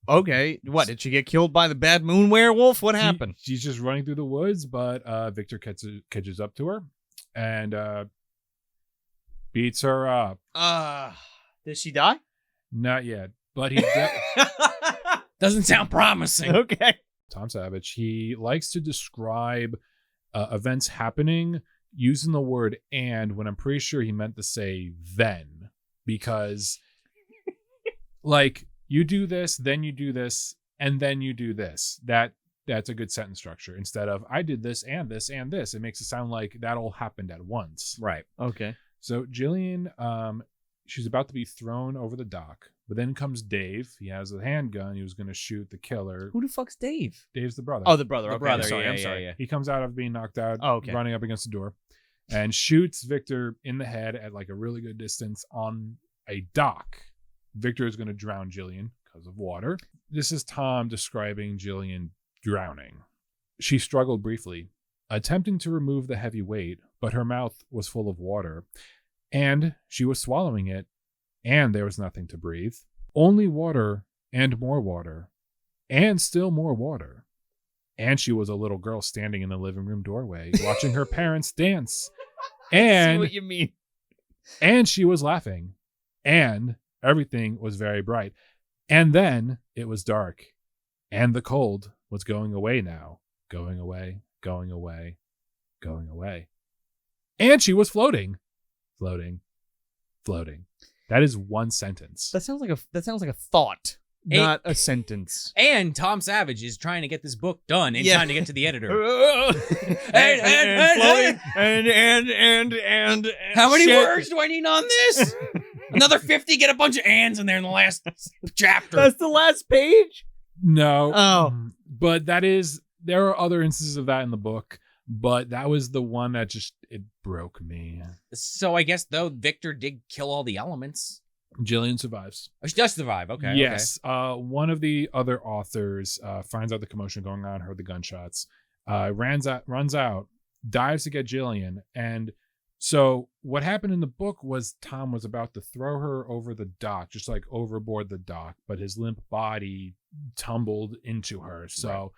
Okay. What, did she get killed by the Bad Moon werewolf? What happened? She's just running through the woods, but Victor catches up to her and beats her up. Did she die? Not yet, but he Doesn't sound promising. Okay. Tom Savage, he likes to describe events happening using the word "and" when I'm pretty sure he meant to say "then," because like you do this, then you do this, and then you do this. That's a good sentence structure instead of I did this and this and this. It makes it sound like that all happened at once. Right. Okay. So Jillian, she's about to be thrown over the dock, but then comes Dave. He has a handgun. He was going to shoot the killer. Who the fuck's Dave? Dave's the brother. Oh, the brother. The okay, brother, I'm sorry. yeah, I'm sorry. yeah. He comes out of being knocked out, Oh, okay. running up against the door. and shoots Victor in the head at like a really good distance on a dock. Victor is going to drown Jillian because of water. This is Tom describing Jillian drowning. She struggled briefly, attempting to remove the heavy weight, but her mouth was full of water, and she was swallowing it, and there was nothing to breathe. Only water and more water, and still more water. And she was a little girl standing in the living room doorway, watching her parents dance. And I see what you mean. And she was laughing. And everything was very bright. And then it was dark. And the cold was going away now. Going away, going away, going away. And she was floating. Floating. Floating. That is one sentence. That sounds like a thought, not a sentence. And Tom Savage is trying to get this book done and trying to get to the editor. and how many shit. words do I need on this? Another 50. Get a bunch of ands in there in the last chapter. That's the last page? No. Oh. But there are other instances of that in the book, but that was the one that it broke me. So I guess, though, Victor did kill all the elements. Jillian survives. Oh, she does survive. Okay. Yes. One of the other authors finds out the commotion going on, heard the gunshots, runs out, dives to get Jillian. And so what happened in the book was Tom was about to throw her over the dock, just like overboard the dock, but his limp body tumbled into her. So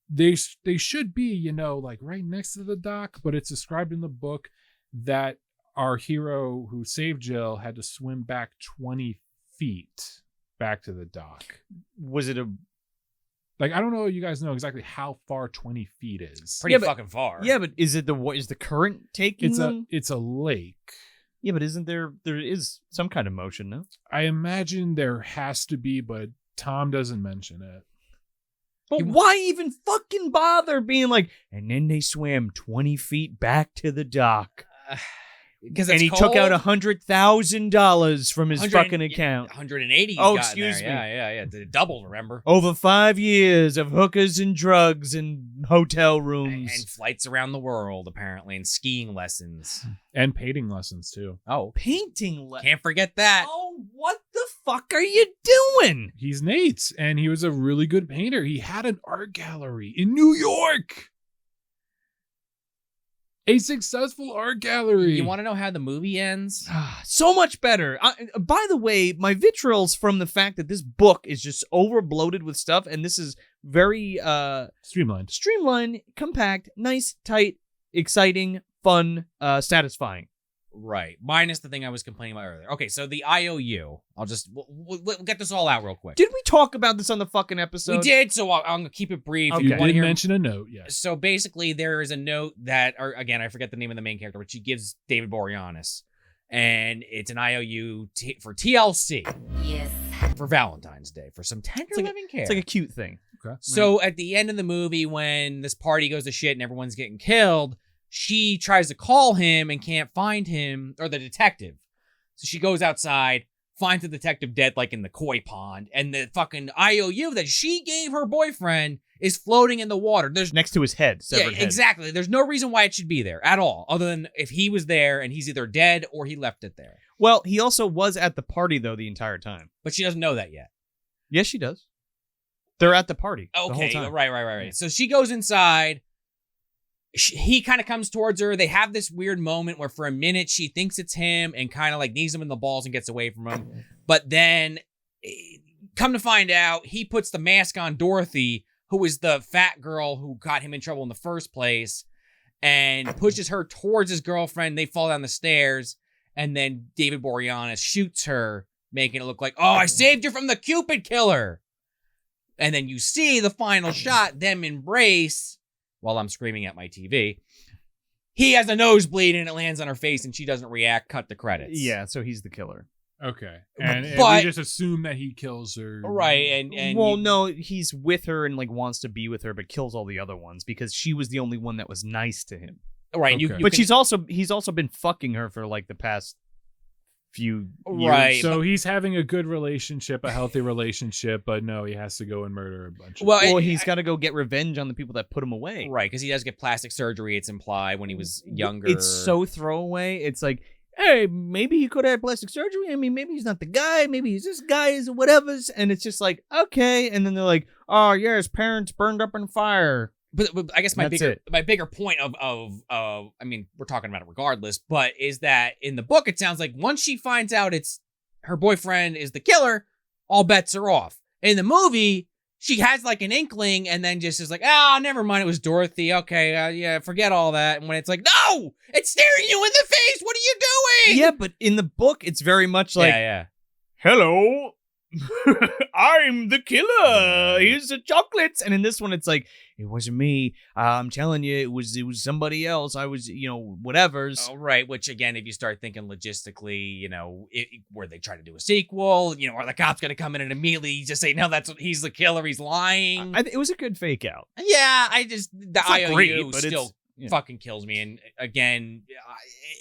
they should be, like right next to the dock, but it's described in the book that our hero who saved Jill had to swim back 20 feet back to the dock. Was it I don't know if you guys know exactly how far 20 feet is. Pretty fucking far. Yeah, but is the current taking them? It's a lake. Yeah, but isn't there is some kind of motion, no? I imagine there has to be, but Tom doesn't mention it. But why even fucking bother being like, and then they swam 20 feet back to the dock. And he took out $100,000 from his fucking account. 180. Oh, excuse me. Yeah. It doubled, remember? Over 5 years of hookers and drugs and hotel rooms. And flights around the world, apparently, and skiing lessons. And painting lessons, too. Oh. Painting lessons. Can't forget that. Oh, what the fuck are you doing? He's Nate, and he was a really good painter. He had an art gallery in New York. A successful art gallery. You want to know how the movie ends? So much better. By the way, my vitriol's from the fact that this book is just overbloated with stuff, and this is very streamlined, compact, nice, tight, exciting, fun, satisfying. Right. Minus the thing I was complaining about earlier. Okay, so the IOU. We'll get this all out real quick. Did we talk about this on the fucking episode? We did, so I'm going to keep it brief. Okay. You did mention a note, yes. So basically, there is a note that, or again, I forget the name of the main character, but she gives David Boreanaz. And it's an IOU for TLC. Yes. For Valentine's Day, for some tender living care. It's like a cute thing. Okay. So at the end of the movie, when this party goes to shit and everyone's getting killed, she tries to call him and can't find him, or the detective. So she goes outside, finds the detective dead like in the koi pond, and the fucking IOU that she gave her boyfriend is floating in the water. There's next to his head, severed head. Exactly. There's no reason why it should be there at all, other than if he was there and he's either dead or he left it there. Well, he also was at the party, though, the entire time. But she doesn't know that yet. Yes, she does. They're at the party the whole Okay, time. right. Yeah. So she goes inside. He kind of comes towards her. They have this weird moment where for a minute she thinks it's him and kind of like knees him in the balls and gets away from him. But then, come to find out, he puts the mask on Dorothy, who is the fat girl who got him in trouble in the first place, and pushes her towards his girlfriend. They fall down the stairs, and then David Boreanaz shoots her, making it look like, oh, I saved you from the Cupid killer. And then you see the final shot, them embrace, while I'm screaming at my TV. He has a nosebleed and it lands on her face and she doesn't react. Cut the credits. Yeah, so he's the killer. Okay. And But- we just assume that he kills her. Right, and no, he's with her and like wants to be with her, but kills all the other ones because she was the only one that was nice to him. right. Okay. You But can- he's also been fucking her for like the past few years. Right. So he's having a good relationship, a healthy relationship, but no, he has to go and murder a bunch of Well, He's got to go get revenge on the people that put him away. Right, because he does get plastic surgery, it's implied, when he was younger. It's so throwaway. It's like, hey, maybe he could have had plastic surgery. I mean, maybe he's not the guy. Maybe he's this guy or whatever's. And it's just like, okay. And then they're like, oh, yeah, his parents burned up in fire. But I guess my That's bigger point of I mean, we're talking about it regardless, but is that in the book, it sounds like once she finds out it's her boyfriend is the killer, all bets are off. In the movie, she has like an inkling and then just is like, never mind, it was Dorothy. Okay, yeah, forget all that. And when it's like, no, it's staring you in the face. What are you doing? Yeah, but in the book, it's very much like, yeah. hello, I'm the killer. Here's the chocolates. And in this one, it's like, it wasn't me. I'm telling you, it was somebody else. I was, whatever's. Oh, right. Which again, if you start thinking logistically, where they try to do a sequel, are the cops going to come in and immediately just say, no, he's the killer. He's lying. It was a good fake out. Yeah, the IOU great, but still fucking kills me. And again,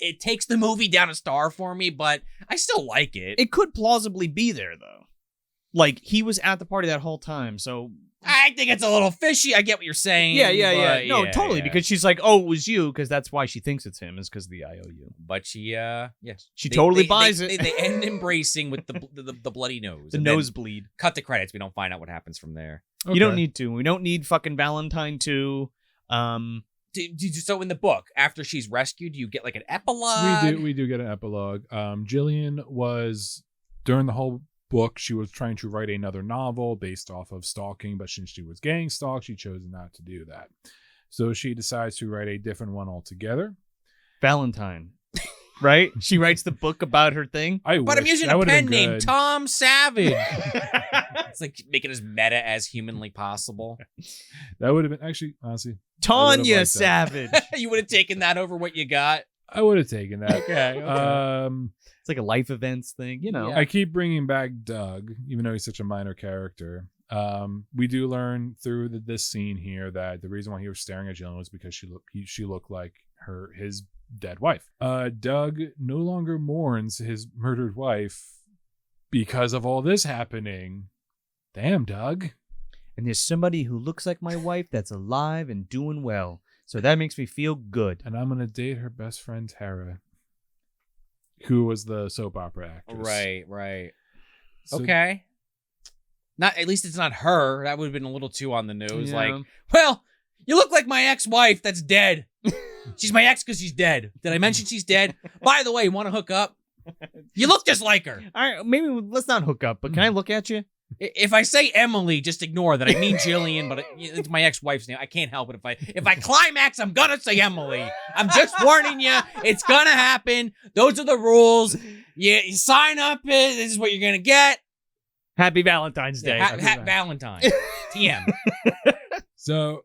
it takes the movie down a star for me, but I still like it. It could plausibly be there, though. Like, he was at the party that whole time, so... I think it's a little fishy. I get what you're saying. Yeah. No, totally, because she's like, oh, it was you, because that's why she thinks it's him, is because of the IOU. But she, yes. She totally buys it. They end embracing with the bloody nose. The nosebleed. Cut the credits. We don't find out what happens from there. Okay. You don't need to. We don't need fucking Valentine 2. So in the book, after she's rescued, you get like an epilogue? We do get an epilogue. Jillian was, during the whole book, she was trying to write another novel based off of stalking, but since she was gang stalked, she chose not to do that. So she decides to write a different one altogether. Valentine. Right? She writes the book about her thing. But I'm using a pen name, Tom Savage. It's like making as meta as humanly possible. That would have been, actually, honestly, Tanya Savage. You would have taken that over what you got? I would have taken that. Okay. It's like a life events thing, Yeah. I keep bringing back Doug, even though he's such a minor character. We do learn through this scene here that the reason why he was staring at Jillian was because she looked like his dead wife. Doug no longer mourns his murdered wife because of all this happening. Damn, Doug. And there's somebody who looks like my wife that's alive and doing well. So that makes me feel good. And I'm going to date her best friend, Tara, who was the soap opera actress. Right. So, okay. At least it's not her. That would have been a little too on the nose. Yeah. Like, well, you look like my ex-wife that's dead. She's my ex because she's dead. Did I mention she's dead? By the way, you want to hook up? You look just like her. All right, maybe let's not hook up, but can I look at you? If I say Emily, just ignore that. I mean Jillian, but it's my ex-wife's name. I can't help it. If I climax, I'm gonna say Emily. I'm just warning you. It's gonna happen. Those are the rules. You sign up. This is what you're gonna get. Happy Valentine's Day. Valentine. TM. So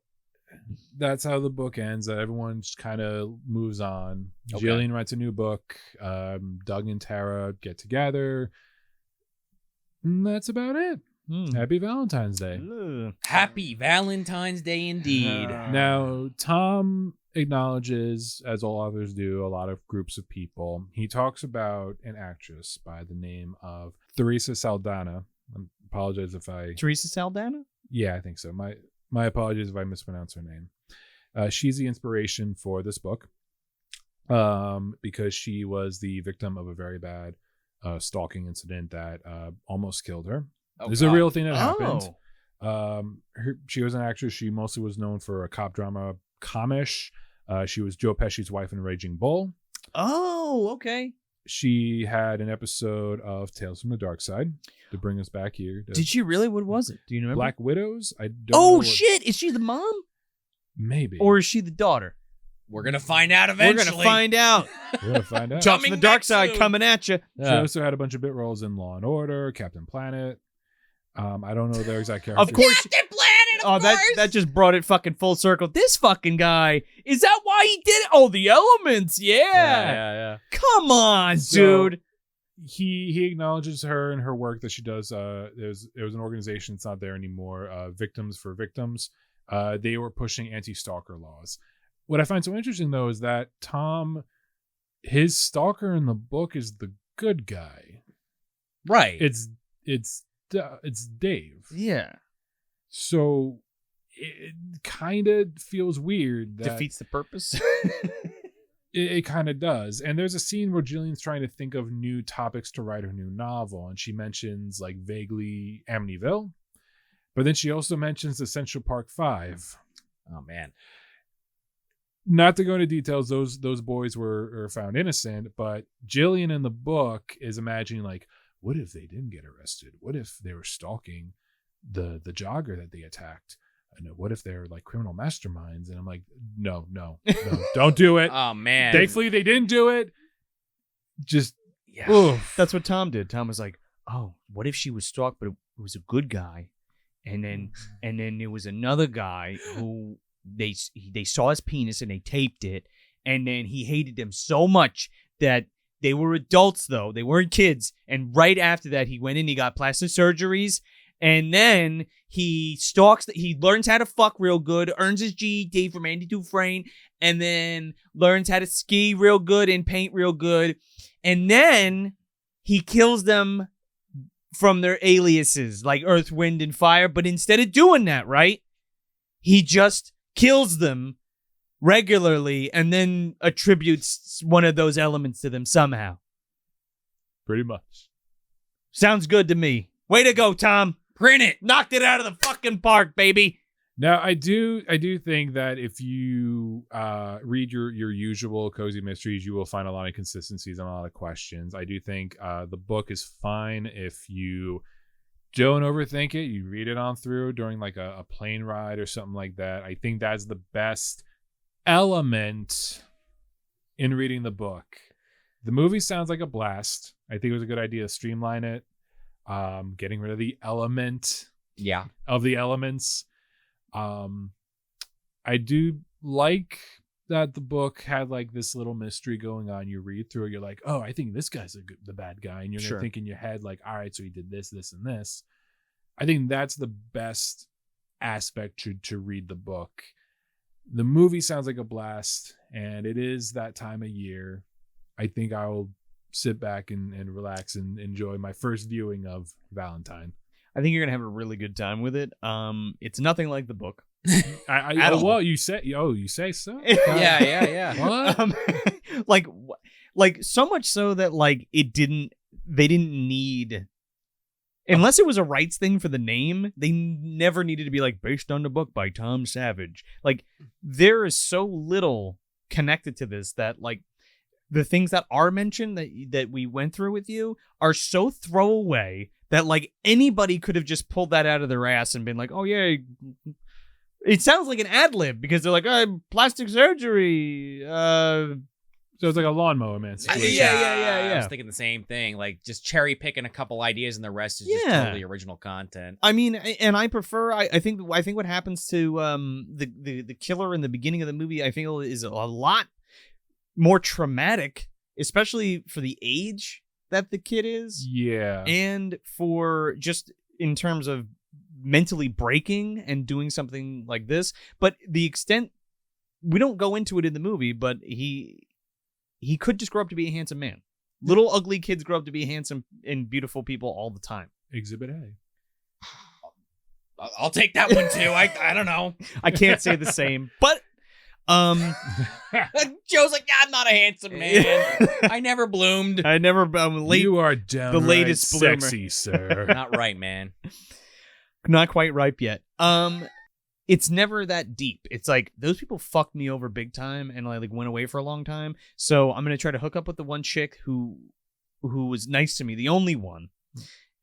that's how the book ends. Everyone just kind of moves on. Okay. Jillian writes a new book. Doug and Tara get together. And that's about it. Happy Valentine's Day. Happy Valentine's Day indeed. Now, Tom acknowledges, as all authors do, a lot of groups of people. He talks about an actress by the name of Teresa Saldana. I apologize if I... Teresa Saldana? Yeah, I think so. My apologies if I mispronounce her name. She's the inspiration for this book because she was the victim of a very bad stalking incident that almost killed her. There's a real thing that happened. She was an actress. She mostly was known for a cop drama, Comish. She was Joe Pesci's wife in Raging Bull. Oh, okay. She had an episode of Tales from the Dark Side to bring us back here. Did she really? What was it? Do you remember? Black Widows? I don't know shit. Is she the mom? Maybe. Or is she the daughter? We're going to find out eventually. We're going to find out. We're going to find out. Jump from the dark side coming at you. She also had a bunch of bit roles in Law and Order, Captain Planet. I don't know their exact characters. Of course. Captain Planet, of course. That just brought it fucking full circle. This fucking guy. Is that why he did it? Oh, the elements. Yeah. Come on, dude. He acknowledges her and her work that she does. There was an organization that's not there anymore. Victims for Victims. They were pushing anti-stalker laws. What I find so interesting though is that Tom, his stalker in the book is the good guy. Right. It's Dave. Yeah. So it kind of feels weird. That Defeats the purpose. it kind of does. And there's a scene where Jillian's trying to think of new topics to write her new novel. And she mentions like vaguely Amityville. But then she also mentions the Central Park 5. Oh, man. Not to go into details, those boys were found innocent. But Jillian in the book is imagining like, what if they didn't get arrested? What if they were stalking the jogger that they attacked? And what if they're like criminal masterminds? And I'm like, no, don't do it. Oh, man. Thankfully, they didn't do it. Just, Yeah. oof. That's what Tom did. Tom was like, oh, what if she was stalked, but it was a good guy? And then there was another guy who they saw his penis and they taped it. And then he hated them so much that they were adults, though. They weren't kids. And right after that, he went in, he got plastic surgeries. And then he he learns how to fuck real good, earns his GED from Andy Dufresne, and then learns how to ski real good and paint real good. And then he kills them from their aliases, like Earth, Wind, and Fire. But instead of doing that, right, he just kills them regularly and then attributes one of those elements to them somehow. Pretty much. Sounds good to me. Way to go, Tom. Print it. Knocked it out of the fucking park, baby. Now, I do think that if you read your usual cozy mysteries, you will find a lot of consistencies and a lot of questions. I do think the book is fine if you don't overthink it. You read it on through during like a plane ride or something like that. I think that's the best element in reading the book. The movie sounds like a blast. I think it was a good idea to streamline it. Getting rid of the element of the elements. I do like that the book had like this little mystery going on. You read through it, you're like, oh, I think this guy's the bad guy, and you're gonna think in your head like, all right, so he did this, and this. I think that's the best aspect to read the book. The movie sounds like a blast, and it is that time of year. I think I'll sit back and relax and enjoy my first viewing of Valentine. I think you're gonna have a really good time with it. It's nothing like the book. Well, you say so. Yeah. What? like so much so that like they didn't need, unless it was a rights thing for the name, they never needed to be like based on the book by Tom Savage. Like there is so little connected to this that like the things that are mentioned that we went through with you are so throwaway that like anybody could have just pulled that out of their ass and been like, oh yeah, it sounds like an ad lib because they're like, plastic surgery. So it's like a Lawnmower Man situation. Yeah. I was thinking the same thing. Like just cherry picking a couple ideas and the rest is just totally original content. I mean, and I prefer. I think what happens to the killer in the beginning of the movie, I think is a lot more traumatic, especially for the age that the kid is. Yeah. And for just in terms of mentally breaking and doing something like this. But the extent, we don't go into it in the movie, but he could just grow up to be a handsome man. Little ugly kids grow up to be handsome and beautiful people all the time. Exhibit A. I'll take that one too. I don't know. I can't say the same, but Joe's like, I'm not a handsome man. I never bloomed. I never. Late, you are downright the latest sexy, sir. Not right, man. Not quite ripe yet. It's never that deep. It's like those people fucked me over big time and I like went away for a long time. So I'm gonna try to hook up with the one chick who was nice to me, the only one.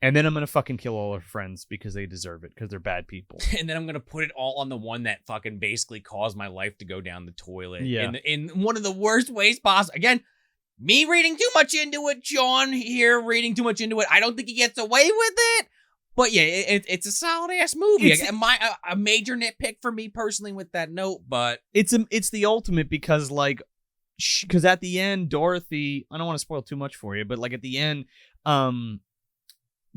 And then I'm going to fucking kill all her friends because they deserve it, because they're bad people. And then I'm going to put it all on the one that fucking basically caused my life to go down the toilet. Yeah. In one of the worst ways possible. Again, me reading too much into it, Sean here reading too much into it. I don't think he gets away with it. But yeah, it's a solid-ass movie. A major nitpick for me personally with that note, but... It's the ultimate because, like, because at the end, Dorothy... I don't want to spoil too much for you, but, like, at the end...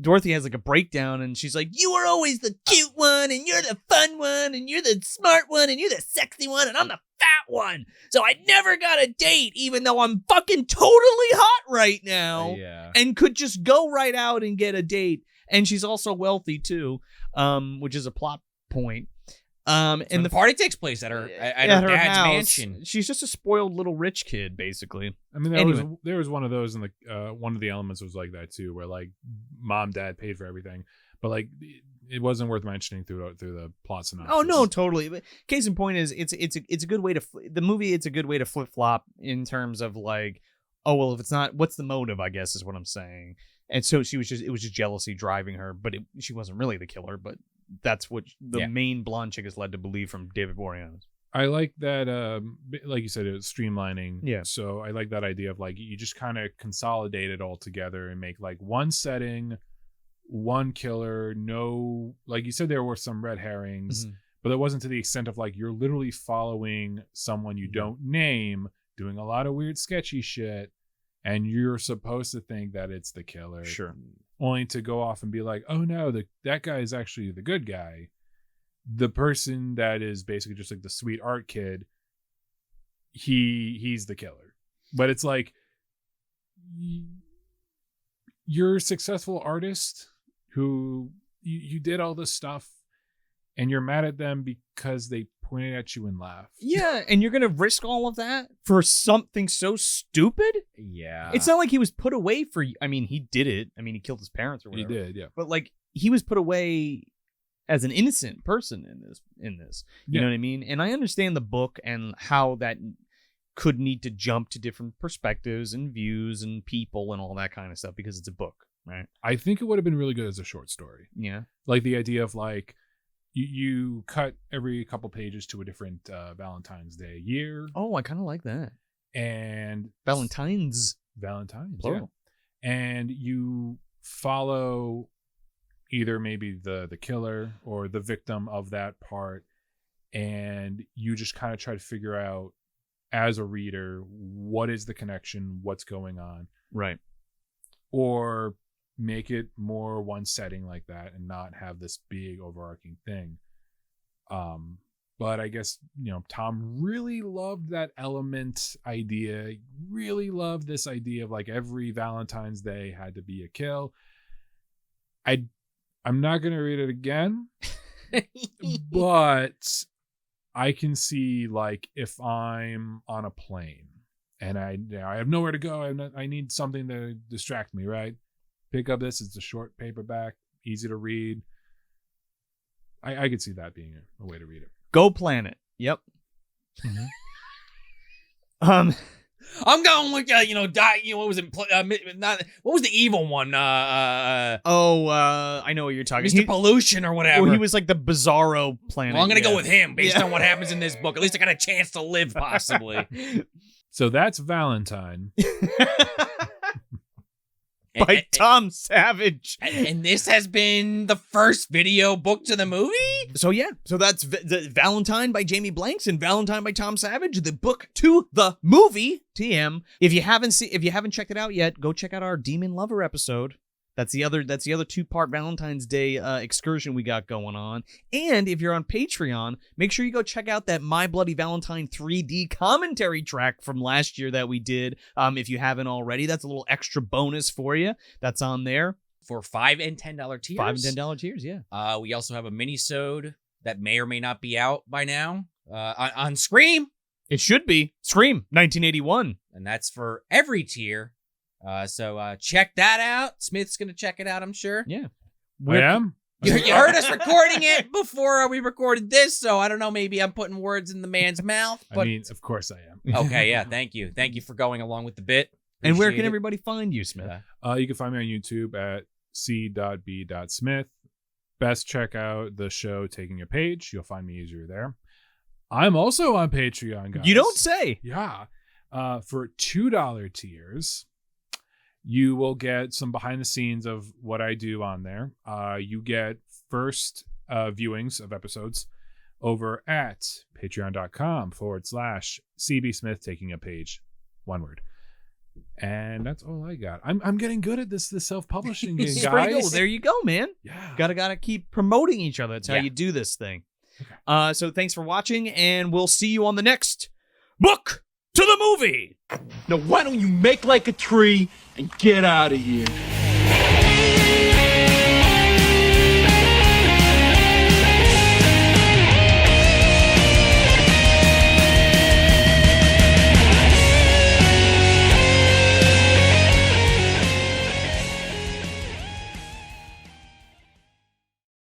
Dorothy has like a breakdown and she's like, you were always the cute one and you're the fun one and you're the smart one and you're the sexy one and I'm the fat one. So I never got a date, even though I'm fucking totally hot right now Yeah. and could just go right out and get a date. And she's also wealthy too, which is a plot point. And the party takes place at her her dad's house. mansion. She's just a spoiled little rich kid, basically. I mean, Anyway. there was one of those in the one of the elements was like that too, where like mom, dad paid for everything, but like it wasn't worth mentioning through the plot synopsis. Oh no, totally. But case in point is it's a good way to the movie. It's a good way to flip flop in terms of like, oh well, if it's not, what's the motive? I guess is what I'm saying. And so it was just jealousy driving her, but she wasn't really the killer. But that's what the main blonde chick is led to believe from David Boreanaz. I like that, like you said, it was streamlining. Yeah. So I like that idea of like you just kind of consolidate it all together and make like one setting, one killer. No, like you said, there were some red herrings, but it wasn't to the extent of like you're literally following someone you don't name doing a lot of weird, sketchy shit, and you're supposed to think that it's the killer. Sure. Only to go off and be like, oh no, that guy is actually the good guy. The person that is basically just like the sweet art kid, he's the killer. But it's like, you're a successful artist who you did all this stuff and you're mad at them because they pointed at you and laughed. Yeah, and you're gonna risk all of that for something so stupid? Yeah. It's not like he was put away for. I mean, he did it. I mean, he killed his parents or He whatever. did, yeah. But like, he was put away as an innocent person in this. You know what I mean? And I understand the book and how that could need to jump to different perspectives and views and people and all that kind of stuff because it's a book, right? I think it would have been really good as a short story. Yeah. Like the idea of like, you cut every couple pages to a different Valentine's Day year. Oh, I kind of like that. And Valentine's. Yeah. Plural. And you follow either maybe the killer or the victim of that part, and you just kind of try to figure out as a reader what is the connection, what's going on, Right. or make it more one setting like that and not have this big overarching thing. But I guess, Tom really loved that element idea. He really loved this idea of like every Valentine's Day had to be a kill. I'm not going to read it again, but I can see like if I'm on a plane and I have nowhere to go, I need something to distract me, right? Pick up this. It's a short paperback, easy to read. I could see that being a way to read it. Go Planet. Yep. I'm going with what was it? What was the evil one? I know what you're talking. Mr. Pollution or whatever. Well, he was like the Bizarro Planet. Well, I'm gonna go with him based on what happens in this book. At least I got a chance to live, possibly. So that's Valentine. By Tom Savage. And this has been the first video book to the movie? So yeah, so that's Valentine by Jamie Blanks and Valentine by Tom Savage, the book to the movie, TM. If you haven't checked it out yet, go check out our Demon Lover episode. That's the other 2-part Valentine's Day excursion we got going on. And if you're on Patreon, make sure you go check out that My Bloody Valentine 3D commentary track from last year that we did. If you haven't already, that's a little extra bonus for you. That's on there. For $5 and $10 tiers. $5 and $10 tiers, yeah. We also have a mini-sode that may or may not be out by now on Scream. It should be. Scream, 1981. And that's for every tier. So check that out. Smith's going to check it out, I'm sure. Yeah. I am. You heard us recording it before we recorded this, so I don't know, maybe I'm putting words in the man's mouth. But... I mean, of course I am. Okay, yeah, thank you. Thank you for going along with the bit. And where Appreciate can it. everybody find you, Smith? You can find me on YouTube at c.b.smith. Best check out the show Taking a Page. You'll find me easier there. I'm also on Patreon, guys. You don't say. Yeah. For $2 tiers, you will get some behind the scenes of what I do on there. You get first viewings of episodes over at patreon.com/CB Smith Taking a Page. One word. And that's all I got. I'm getting good at this self-publishing game, It's pretty guys. cool. There you go, man. Yeah. Gotta keep promoting each other. That's how Yeah. you do this thing. So thanks for watching, and we'll see you on the next book to the movie. Now why don't you make like a tree and get out of here?